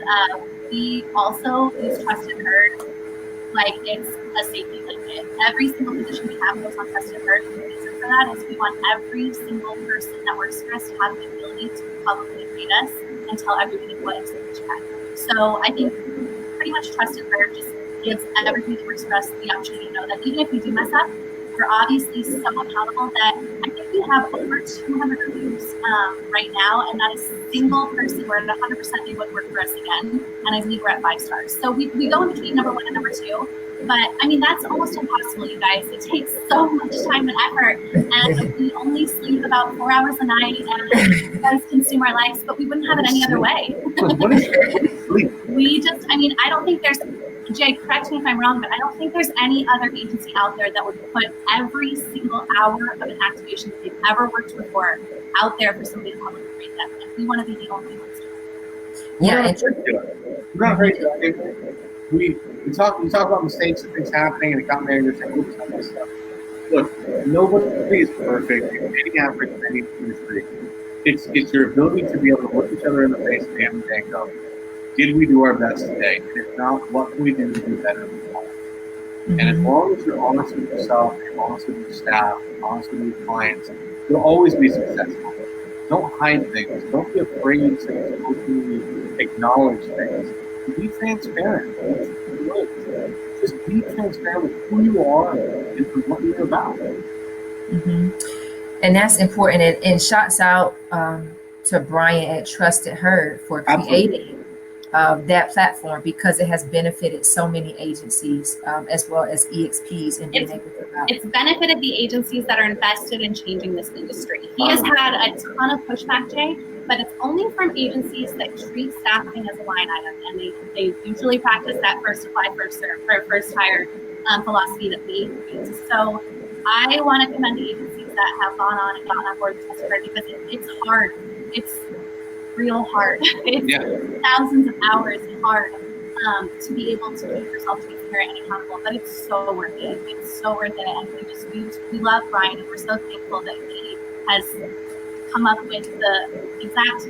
We also use trust and heard like it's a safety blanket. Every single position we have goes on trust and heard. And the reason for that is we want every single person that works for us to have the ability to publicly rate us and tell everybody what is the feedback. So I think pretty much trust and heard just gives everybody that works for us the opportunity to know that even if we do mess up, we're obviously so accountable that I think we have over 200 reviews right now, and not a single person, we're at 100% they would work for us again, and I believe we're at 5 stars. So we go in between number 1 and number 2, but that's almost impossible, you guys. It takes so much time and effort, and we only sleep about 4 hours a night, and you guys consume our lives, but we wouldn't have it any other way. We just, I don't think there's, Jay, correct me if I'm wrong, but I don't think there's any other agency out there that would put every single hour of an activation that they've ever worked before out there for somebody to publicly rate them. We want to be the only ones. We're Yeah, not and afraid to do it. We're not afraid to do it. We talk about mistakes and things happening, and account managers say, "Oops, I messed up." Look, nobody is perfect in any average in any industry. It's your ability to be able to look each other in the face at the end of the day and go, "Did we do our best today? And if not, what can we do to do better?" And as long as you're honest with yourself, you're honest with your staff, you're honest with your clients, you'll always be successful. Don't hide things. Don't be afraid to openly acknowledge things. Be transparent. Just be transparent with who you are and what you're about. And that's important. And shouts out to Brian at Trusted Her for creating that platform, because it has benefited so many agencies as well as EXPs and being able to it's benefited the agencies that are invested in changing this industry. He has had a ton of pushback, Jay, but it's only from agencies that treat staffing as a line item, and they usually practice that first apply, first serve, or first hire philosophy that we use. So I want to commend the agencies that have gone on and gotten on board with Trusted Her, because it's hard. It's real hard. It's thousands of hours hard to be able to keep yourself transparent and accountable, but it's so worth it. It's so worth it. And we love Brian, and we're so thankful that he has come up with the exact,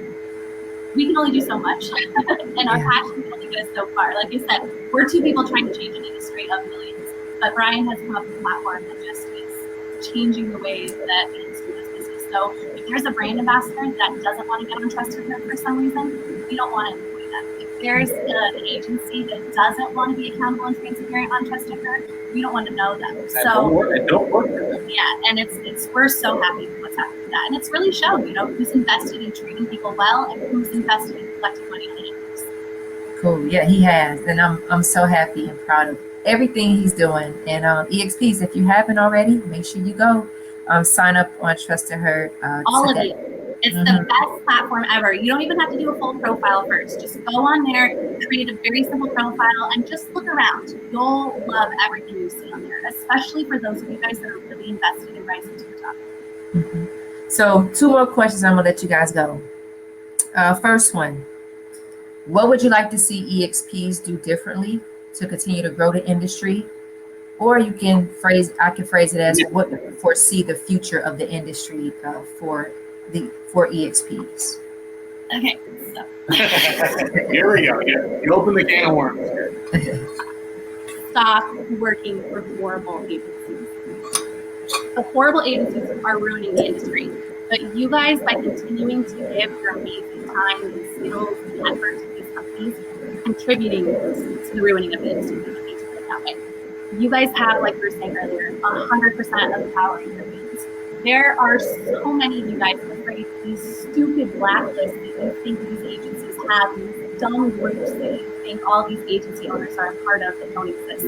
we can only do so much and our passion can only get us so far. Like you said, we're two people trying to change an industry of millions, but Brian has come up with a platform that just is changing the ways that the industry does business. So if there's a brand ambassador that doesn't want to get on Trusted Her for some reason, we don't want to employ them. If there's an agency that doesn't want to be accountable and transparent on Trusted Her, we don't want to know them. So don't work for them. Yeah, and it's we're so happy with what's happening with that, and it's really shown, who's invested in treating people well and who's invested in collecting money on it. Cool. Yeah, he has, and I'm so happy and proud of everything he's doing. And EXPs, if you haven't already, make sure you go sign up on Trusted Her. All today. of you. It's the best platform ever. You don't even have to do a full profile first. Just go on there, create a very simple profile, and just look around. You'll love everything you see on there, especially for those of you guys that are really invested in rising to the top. So 2 more questions. I'm going to let you guys go. First one, what would you like to see EXPs do differently to continue to grow the industry? Or I can phrase it as, what do you foresee the future of the industry for EXPs? Okay, so here we go. You open the can of worms. Stop working for horrible agencies. The horrible agencies are ruining the industry. But you guys, by continuing to give your amazing time and skills and effort to these companies, contributing to the ruining of the industry. We need to put it that way. You guys have, like we were saying earlier, 100% of the power in your hands. There are so many of you guys that create these stupid blacklists that you think these agencies have, these dumb groups that you think all these agency owners are a part of that don't exist.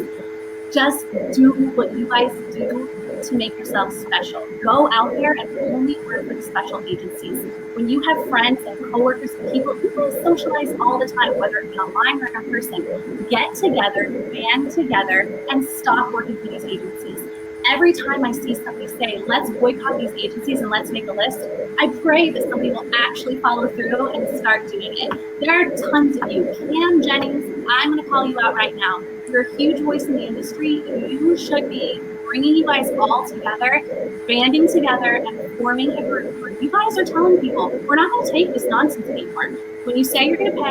Just do what you guys do to make yourself special. Go out there and only work with special agencies. When you have friends and coworkers and people, you guys socialize all the time, whether it be online or in person. Get together, band together, and stop working for these agencies. Every time I see somebody say, let's boycott these agencies and let's make a list, I pray that somebody will actually follow through and start doing it. There are tons of you. Cam Jennings, I'm going to call you out right now. You're a huge voice in the industry. You should be bringing you guys all together, banding together, and forming a group where you guys are telling people, we're not going to take this nonsense anymore. When you say you're going to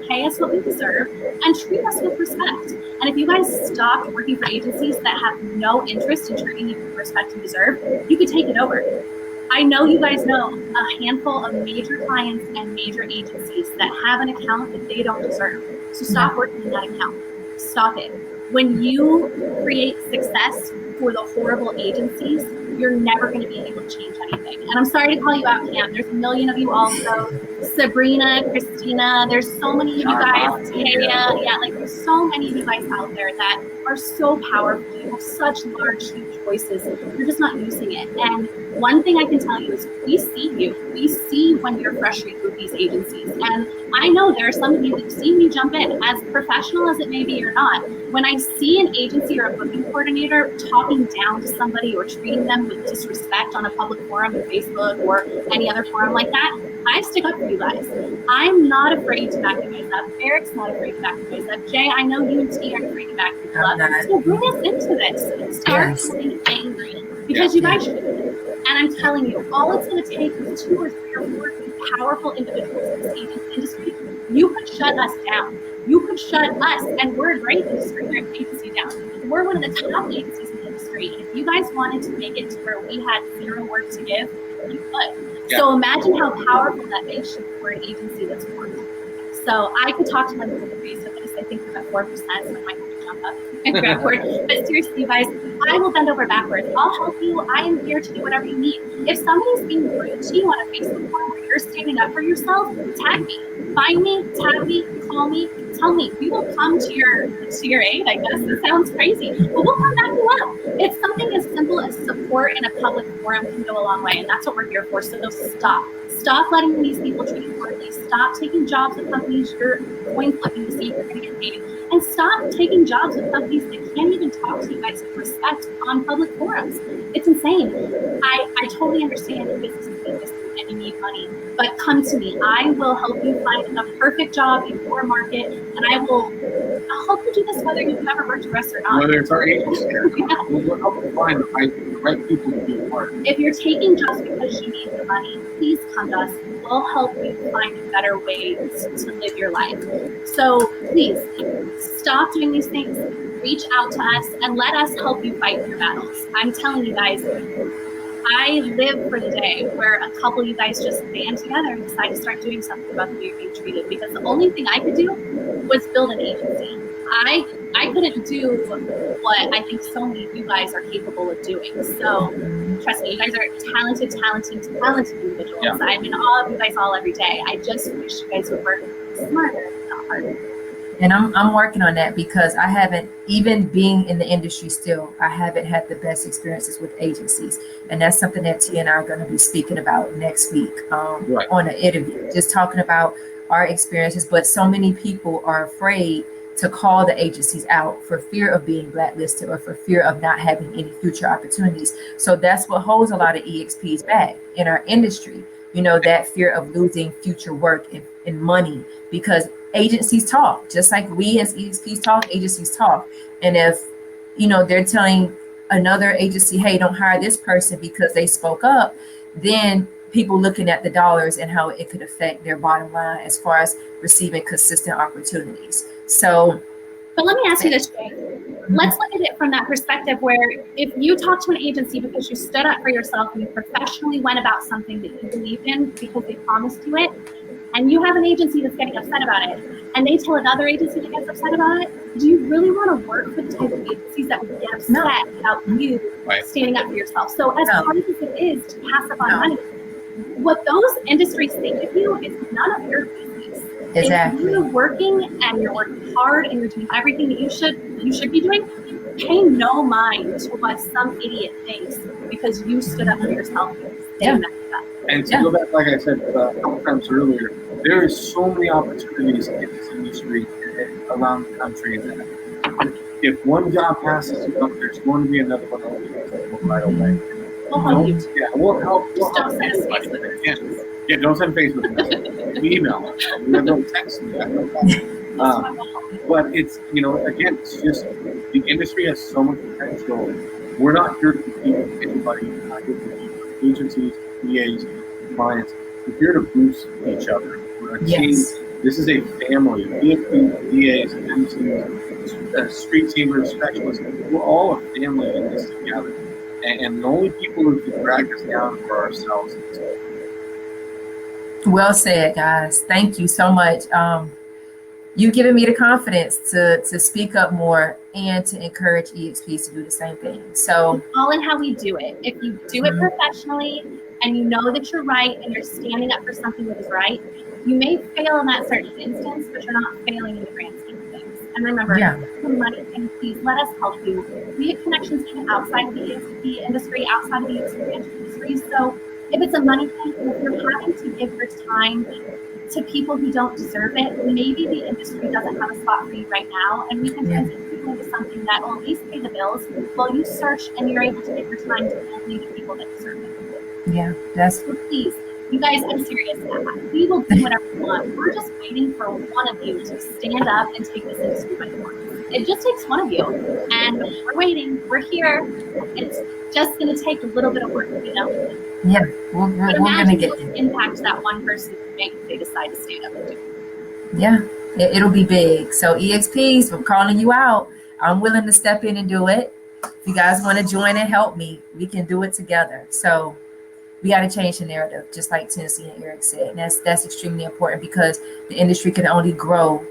pay us what we deserve, and treat us with respect. And if you guys stopped working for agencies that have no interest in treating you with respect you deserve, you could take it over. I know you guys know a handful of major clients and major agencies that have an account that they don't deserve. So stop working in that account. Stop it. When you create success for the horrible agencies, you're never going to be able to change anything. And I'm sorry to call you out, Cam. There's a million of you also. Sabrina, Christina, there's so many of you guys. There's so many of you guys out there that are so powerful. You have such large, huge voices. You're just not using it. And one thing I can tell you is we see you. We see when you're frustrated with these agencies. And I know there are some of you that see me jump in, as professional as it may be or not. When I see an agency or a booking coordinator talking down to somebody or treating them with disrespect on a public forum, Facebook or any other forum like that, I stick up for you guys. I'm not afraid to back you guys up. Eric's not afraid to back you guys up. Jay, I know you and T aren't afraid to back people up. So bring us into this. Start getting angry, because you guys should. And I'm telling you, all it's going to take is 2 or 3 or 4 powerful individuals in this industry. You could shut us down. You could shut us, and we're a great agency down. We're one of the top agencies in the industry. And if you guys wanted to make it to where we had 0 work to give, you could. So imagine how powerful that makes you for an agency that's working. So I could talk to my people face of this. I think we're at 4%, so I might have to jump up and grab for it. But seriously, you guys, I will bend over backwards. I'll help you. I am here to do whatever you need. If somebody's being rude to you on a Facebook forum where you're standing up for yourself, tag me. Find me, tag me, call me, tell me. We will come to your aid, I guess. It sounds crazy, but we'll come back you up. It's something as simple as support in a public forum can go a long way, and that's what we're here for. So stop. Stop letting these people treat you poorly. Stop taking jobs with companies you're coin flipping to see if you're going to get paid. And stop taking jobs with companies that can't even talk to you guys with respect on public forums. It's insane. I totally understand that business is business and you need money, but come to me. I will help you find a perfect job in your market, and I'll help you do this whether you've never worked for us or not. Whether it's our agency or not, we'll help you find the right people to be a part. If you're taking jobs because you need the money, please come to us. We'll help you find better ways to live your life. So please stop doing these things. Reach out to us and let us help you fight your battles. I'm telling you guys, I live for the day where a couple of you guys just band together and decide to start doing something about the way you're being treated, because the only thing I could do was build an agency. I couldn't do what I think so many of you guys are capable of doing. So trust me, you guys are talented individuals. Yeah. I'm in awe of you guys all every day. I just wish you guys would work smarter, not harder. And I'm working on that, because I haven't, even being in the industry still, I haven't had the best experiences with agencies. And that's something that T and I are going to be speaking about next week on an interview, just talking about our experiences. But so many people are afraid to call the agencies out for fear of being blacklisted or for fear of not having any future opportunities. So that's what holds a lot of EXPs back in our industry. You know, that fear of losing future work and money, because agencies talk, just like we as EXPs talk, agencies talk. And if, you know, they're telling another agency, hey, don't hire this person because they spoke up, then people looking at the dollars and how it could affect their bottom line as far as receiving consistent opportunities. So, but let me ask you this, Jay. Let's look at it from that perspective where if you talk to an agency because you stood up for yourself and you professionally went about something that you believed in because they promised you it, and you have an agency that's getting upset about it, and they tell another agency that gets upset about it, do you really want to work for the type of agencies that would get upset about you standing up for yourself? So as hard as it is to pass up on money, what those industries think of you is none of your business. Exactly. If you're working and you're working hard and you're doing everything that you should be doing, pay no mind to what some idiot thinks because you stood up for yourself. And to go back, like I said a couple times earlier, there is so many opportunities in this industry around the country that if one job passes you up, there's going to be another one right away. We'll help you. Yeah, we'll help. Just don't send us Facebook messages. Yeah, don't send Facebook messages. Email. Don't text me. But it's, you know, again, it's just the industry has so much potential. We're not here to compete with anybody. We're not here to compete with agencies, VAs, clients. We're here to boost each other. We're a team. This is a family. VAs, MCs, street teamers, specialists. We're all a family in this together. And the only people who can drag us down are ourselves. Well said, guys. Thank you so much. You've given me the confidence to speak up more and to encourage EXPs to do the same thing. So it's all in how we do it. If you do it professionally and you know that you're right and you're standing up for something that is right, you may fail in that certain instance, but you're not failing in the grand scheme of things. And remember, the money thing, please let us help you. We have connections even outside of the EXP industry, outside of the experiential industry. So if it's a money thing, and if you're having to give your time to people who don't deserve it, maybe the industry doesn't have a spot for you right now, and we can transition you into something that will at least pay the bills while you search and you're able to give your time to only the people that deserve it. Yeah, that's. So please, you guys, I'm serious. We will do whatever we want. We're just waiting for one of you to stand up and take this industry by force. It just takes one of you, and we're waiting. We're here. It's just going to take a little bit of work, you know. Yeah, we're going to get there. Impact that one person who makes they decide to stand up and do it. Yeah, it'll be big. So EXPs, I'm calling you out. I'm willing to step in and do it. If you guys want to join and help me, we can do it together. So we got to change the narrative, just like Tinslee and Eric said. And that's extremely important, because the industry can only grow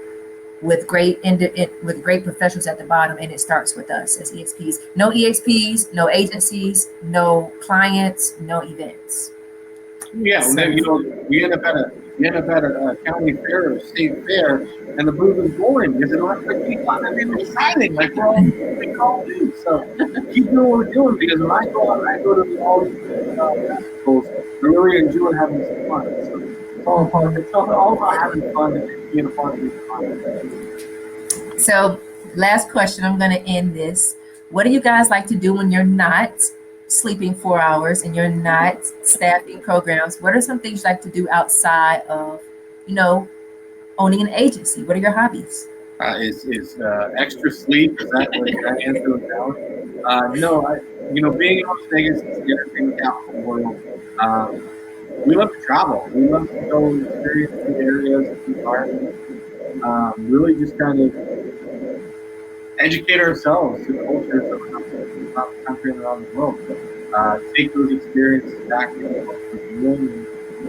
with great professionals at the bottom, and it starts with us as EXPs. No EXPs, no agencies, no clients, no events. Yeah, so, you know, we end up at a county fair or state fair, and the booth is boring because they don't have people on it exciting like we're all do. So keep doing what we're doing, because when I go to all these festivals, I really enjoy having some fun. So it's all about having fun and being a part of these fun. So last question, I'm going to end this. What do you guys like to do when you're not sleeping 4 hours and you're not staffing programs? What are some things you like to do outside of, you know, owning an agency? What are your hobbies? Is extra sleep? Is that what I answer it down? No, being in Las Vegas is the entertainment capital of the world. We love to travel. We love to go experience new areas, new environments. Really just kind of educate ourselves to cultures around the country and around the world. Take those experiences back to what we're doing and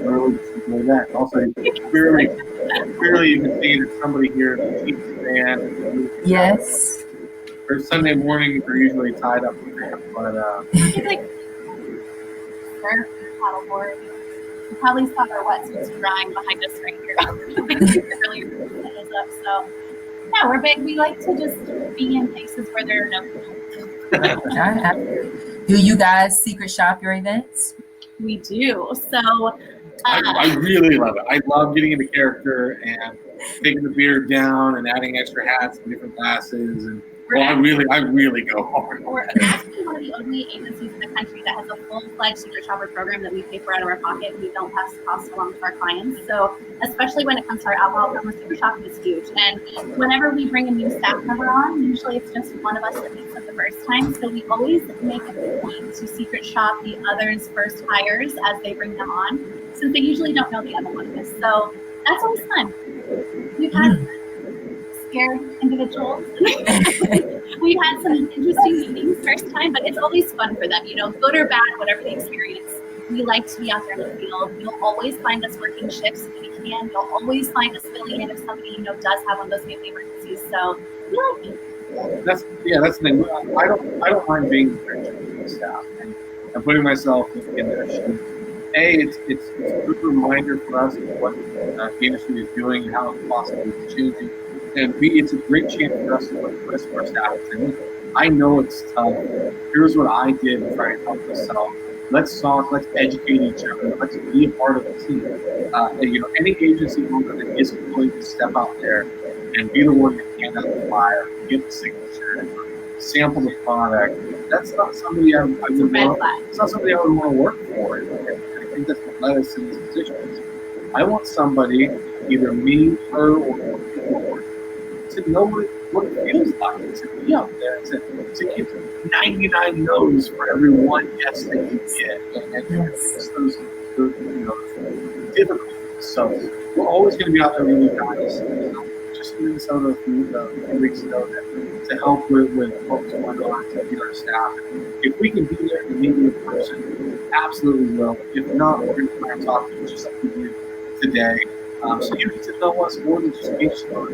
really just enjoy that. Also, clearly you can see that somebody here is a Chiefs fan. Yes. Or Sunday morning, they're usually tied up with them, but like paddleboard. You probably saw our wetsuits drying behind us right here. So yeah, we're big. We like to just be in places where there are no people. Do you guys secret shop your events? We do. So I really love it. I love getting into character and taking the beard down and adding extra hats and different glasses, and I really go hard. We're actually one of the only agencies in the country that has a full-fledged secret shopper program that we pay for out of our pocket. We don't pass the cost along to our clients. So especially when it comes to our alcohol program, secret shopping is huge. And whenever we bring a new staff member on, usually it's just one of us that meets them the first time. So we always make a point to secret shop the others' first hires as they bring them on, since they usually don't know the other one is. So that's always fun. We've had scared individuals. We've had some interesting meetings first time, but it's always fun for them, good or bad, whatever the experience. We like to be out there in the field. You'll always find us working shifts if we can. You'll always find us filling in if somebody does have one of those family emergencies. So we like it. That's the thing. I don't mind being the staff and putting myself in their shoes. It's a good reminder for us of what the industry is doing and how it's possibly changing. And B, it's a great chance for us to put the rest of our staff in. I know it's tough. Here's what I did to try and help myself. Let's talk. Let's educate each other. Let's be a part of the team. Any agency owner that isn't willing to step out there and be the one to hand out the flyer, get the signature, sample the product. That's not somebody I would want. It's not somebody I would want to work for. And I think that's what led us in this position. I want somebody, either me, her, or to know what it feels like to be out there, to get 99 no's for every one yes that you get, and it's those difficulties. So we're always going to be out there with you guys. Just in Minnesota a few weeks ago to help with what's going on, to meet our staff. If we can be there and meet you in person, absolutely will. If not, we're going to try and talk to you just like we did today. So you get to know us more than just people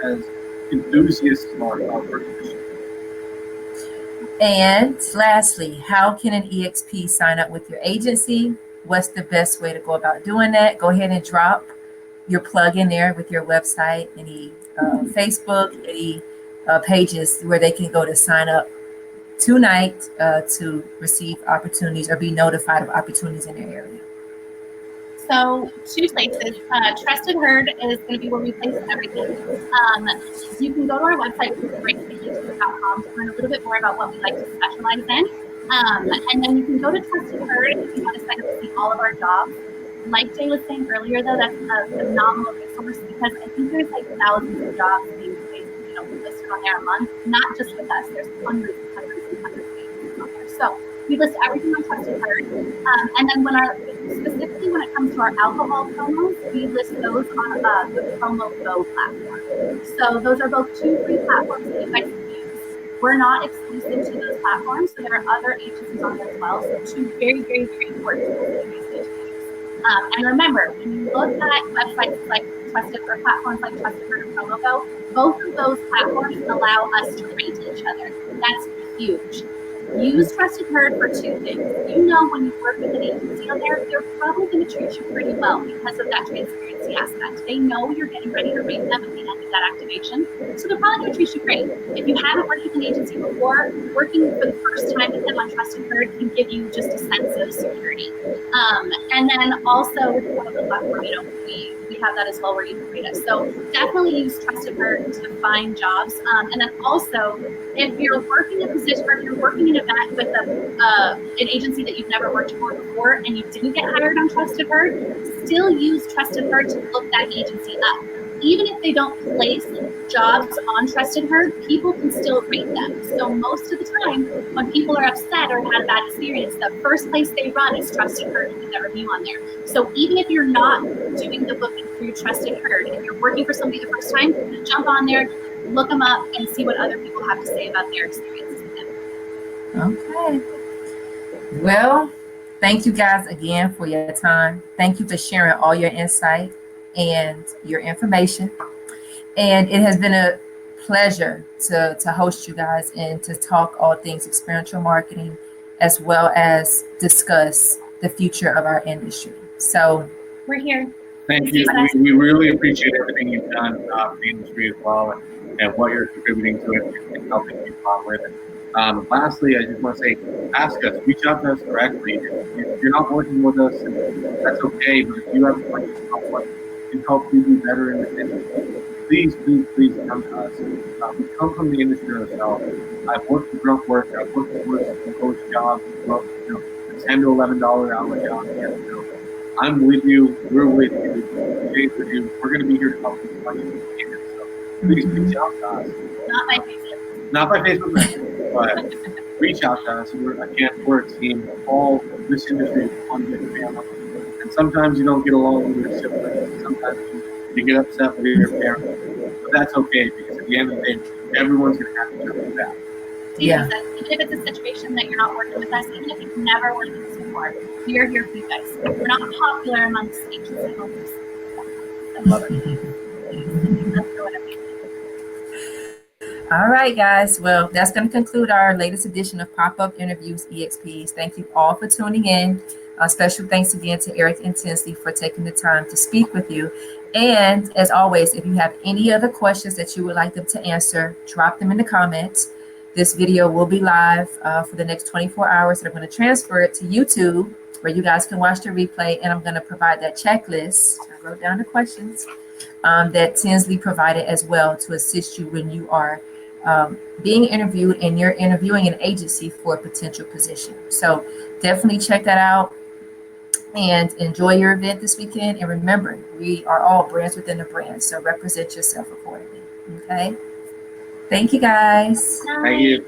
as enthusiasts of our organization. And lastly, how can an EXP sign up with your agency? What's the best way to go about doing that? Go ahead and drop your plug in there with your website, any Facebook, any pages where they can go to sign up tonight to receive opportunities or be notified of opportunities in their area? So 2 places. Trusted Herd is going to be where we place everything. You can go to our website, which is grayscaleagency.com, to learn a little bit more about what we like to specialize in. And then you can go to Trusted Herd if you want to sign up to see all of our jobs. Like Jay was saying earlier, though, that's a phenomenal resource because I think there's like thousands of jobs being placed, listed on there a month. Not just with us. There's hundreds and hundreds and hundreds of agencies on there. So we list everything on Trusted Herd. And then specifically when it comes to our alcohol promos, we list those on the Promo Go platform. So those are both 2 free platforms that you guys can use. We're not exclusive to those platforms, so there are other agencies on there as well. So 2 very, very, very important tools that you guys need to use. And remember, when you look at websites like Trusted or platforms like Trusted Herd and Promo Go, both of those platforms allow us to rate each other. That's huge. Use Trusted Herd for 2 things. When you work with an agency on there, they're probably going to treat you pretty well because of that transparency aspect. They know you're getting ready to rate them at the end of that activation, so they're probably going to treat you great. If you haven't worked with an agency before, working for the first time with them on Trusted Herd can give you just a sense of security. And then also with one of the platform, we have that as well where you can rate us. So definitely use Trusted Herd to find jobs. And then also, if you're working a position or if you're working an event with an agency that you've never worked for before and you didn't get hired on Trusted Herd, still use Trusted Herd to look that agency up. Even if they don't place jobs on Trusted Herd, people can still rate them. So most of the time, when people are upset or had a bad experience, the first place they run is Trusted Herd to get that review on there. So even if you're not doing the booking through Trusted Herd, if you're working for somebody the first time, jump on there, look them up, and see what other people have to say about their experiences with them. Okay. Well, thank you guys again for your time. Thank you for sharing all your insight and your information. And it has been a pleasure to host you guys and to talk all things experiential marketing, as well as discuss the future of our industry. So we're here. Thank you. We really appreciate everything you've done for the industry as well, and what you're contributing to it and helping people out with it. Lastly, I just want to say, ask us, reach out to us directly. If you're not working with us, that's okay, but if you have questions about what can help you do better in the industry, please come to us. We come from the industry ourselves. I've worked with grunt work, I've worked with coach jobs, the $10 to $11 hour jobs. So I'm with you, we're with you, Jay's with you. We're going to be here to help you as much as we can. So please reach out to us. Not by Facebook, but reach out to us. We're a team. All this industry is one big family. And sometimes you don't get along with your siblings. Sometimes you get upset with your parents. But that's okay, because at the end of the day, everyone's going to have each other's back. Yeah. Even if it's a situation that you're not working with us, even if you've never worked with us before, we are here for you guys. We're not popular amongst agency owners. I love it. That's what I mean. All right, guys. Well, that's going to conclude our latest edition of Pop-Up Interviews EXPs. Thank you all for tuning in. Special thanks again to Eric and Tinslee for taking the time to speak with you. And as always, if you have any other questions that you would like them to answer, drop them in the comments. This video will be live for the next 24 hours. And I'm going to transfer it to YouTube where you guys can watch the replay. And I'm going to provide that checklist. I wrote down the questions that Tinslee provided as well to assist you when you are being interviewed and you're interviewing an agency for a potential position. So definitely check that out and enjoy your event this weekend. And remember, we are all brands within a brand, so represent yourself accordingly. Okay. Thank you, guys. Thank you.